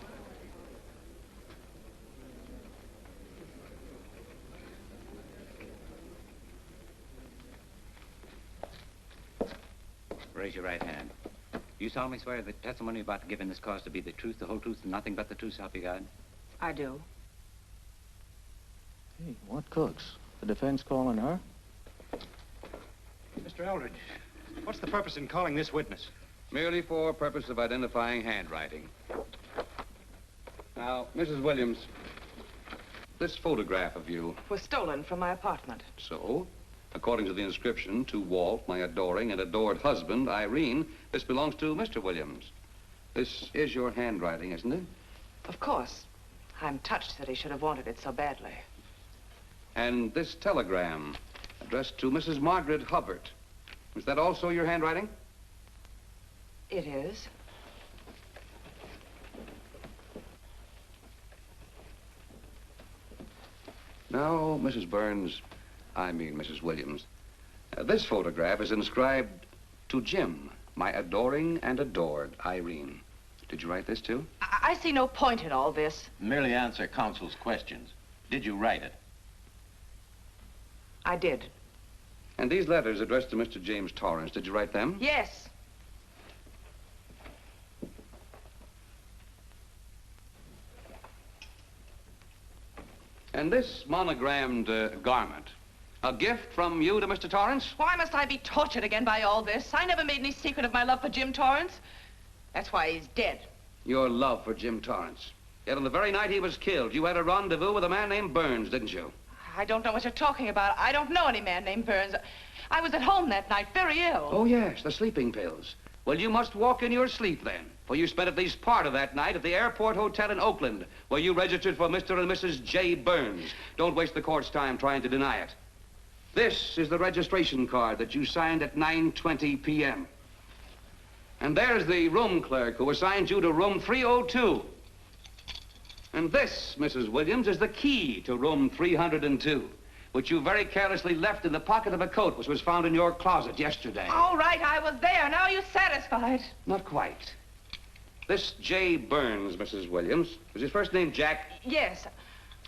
Raise your right hand. You solemnly swear the testimony you're about to give in this cause to be the truth, the whole truth, and nothing but the truth, so help you God? I do. Hey, what cooks? The defense calling her? Mr. Eldridge, what's the purpose in calling this witness? Merely for purpose of identifying handwriting. Now, Mrs. Williams, this photograph of you, Was stolen from my apartment. so, according to the inscription, to Walt, my adoring and adored husband, Irene, this belongs to Mr. Williams. This is your handwriting, isn't it? Of course. I'm touched that he should have wanted it so badly. And this telegram, addressed to Mrs. Margaret Hubbard, is that also your handwriting? It is. Now, Mrs. Burns, I mean Mrs. Williams, this photograph is inscribed to Jim, my adoring and adored Irene. Did you write this too? I see no point in all this. Merely answer counsel's questions. Did you write it? I did. And these letters addressed to Mr. James Torrance, did you write them? Yes. And this monogrammed garment, A gift from you to Mr. Torrance? Why must I be tortured again by all this? I never made any secret of my love for Jim Torrance. That's why he's dead. Your love for Jim Torrance. Yet on the very night he was killed, you had a rendezvous with a man named Burns, didn't you? I don't know what you're talking about. I don't know any man named Burns. I was at home that night, very ill. Oh, yes, the sleeping pills. Well, you must walk in your sleep then, for you spent at least part of that night at the Airport Hotel in Oakland, where you registered for Mr. and Mrs. J. Burns. Don't waste the court's time trying to deny it. This is the registration card that you signed at 9:20 p.m. And there's the room clerk who assigned you to room 302. And this, Mrs. Williams, is the key to room 302, which you very carelessly left in the pocket of a coat which was found in your closet yesterday. All right, I was there. Now you're satisfied. Not quite. This J. Burns, Mrs. Williams, was his first name Jack? Yes.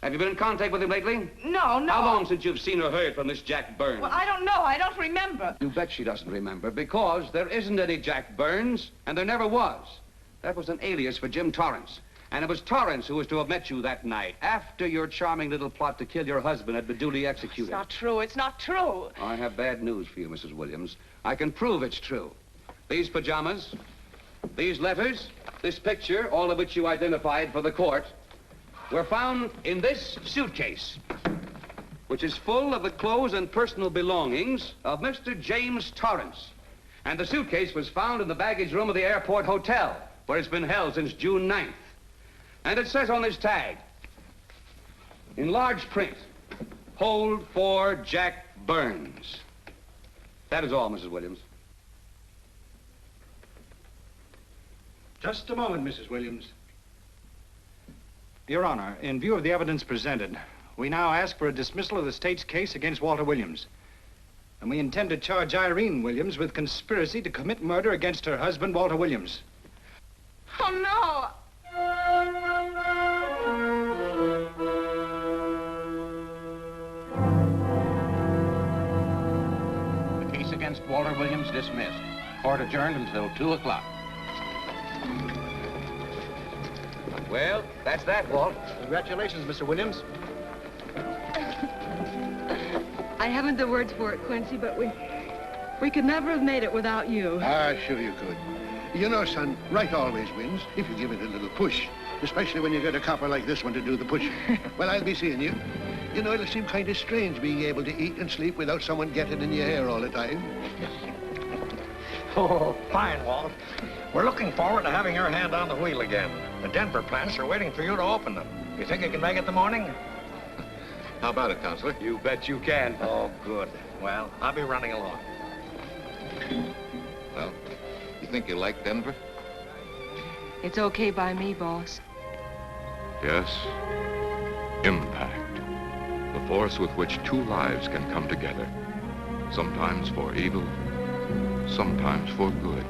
Have you been in contact with him lately? No. How long since you've seen or heard from this Jack Burns? Well, I don't know. I don't remember. You bet she doesn't remember, because there isn't any Jack Burns, and there never was. That was an alias for Jim Torrance. And it was Torrance who was to have met you that night, after your charming little plot to kill your husband had been duly executed. It's not true. It's not true. I have bad news for you, Mrs. Williams. I can prove it's true. These pajamas, these letters, this picture, all of which you identified for the court, were found in this suitcase, which is full of the clothes and personal belongings of Mr. James Torrance. And the suitcase was found in the baggage room of the Airport Hotel, where it's been held since June 9th. And it says on this tag, in large print, hold for Jack Burns. That is all, Mrs. Williams. Just a moment, Mrs. Williams. Your Honor, in view of the evidence presented, we now ask for a dismissal of the state's case against Walter Williams. And we intend to charge Irene Williams with conspiracy to commit murder against her husband, Walter Williams. Oh, no. The case against Walter Williams dismissed. Court adjourned until 2 o'clock. Well, that's that, Walt. Congratulations, Mr. Williams. I haven't the words for it, Quincy, but we could never have made it without you. Ah, sure you could. You know, son, right always wins if you give it a little push, especially when you get a copper like this one to do the pushing. Well, I'll be seeing you. You know, it'll seem kind of strange being able to eat and sleep without someone getting in your hair all the time. Oh, fine, Walt. We're looking forward to having your hand on the wheel again. The Denver plants are waiting for you to open them. You think you can make it in the morning? How about it, Counselor? You bet you can. Oh, good. Well, I'll be running along. Well, you think you like Denver? It's okay by me, boss. Yes, impact. The force with which two lives can come together. Sometimes for evil, sometimes for good.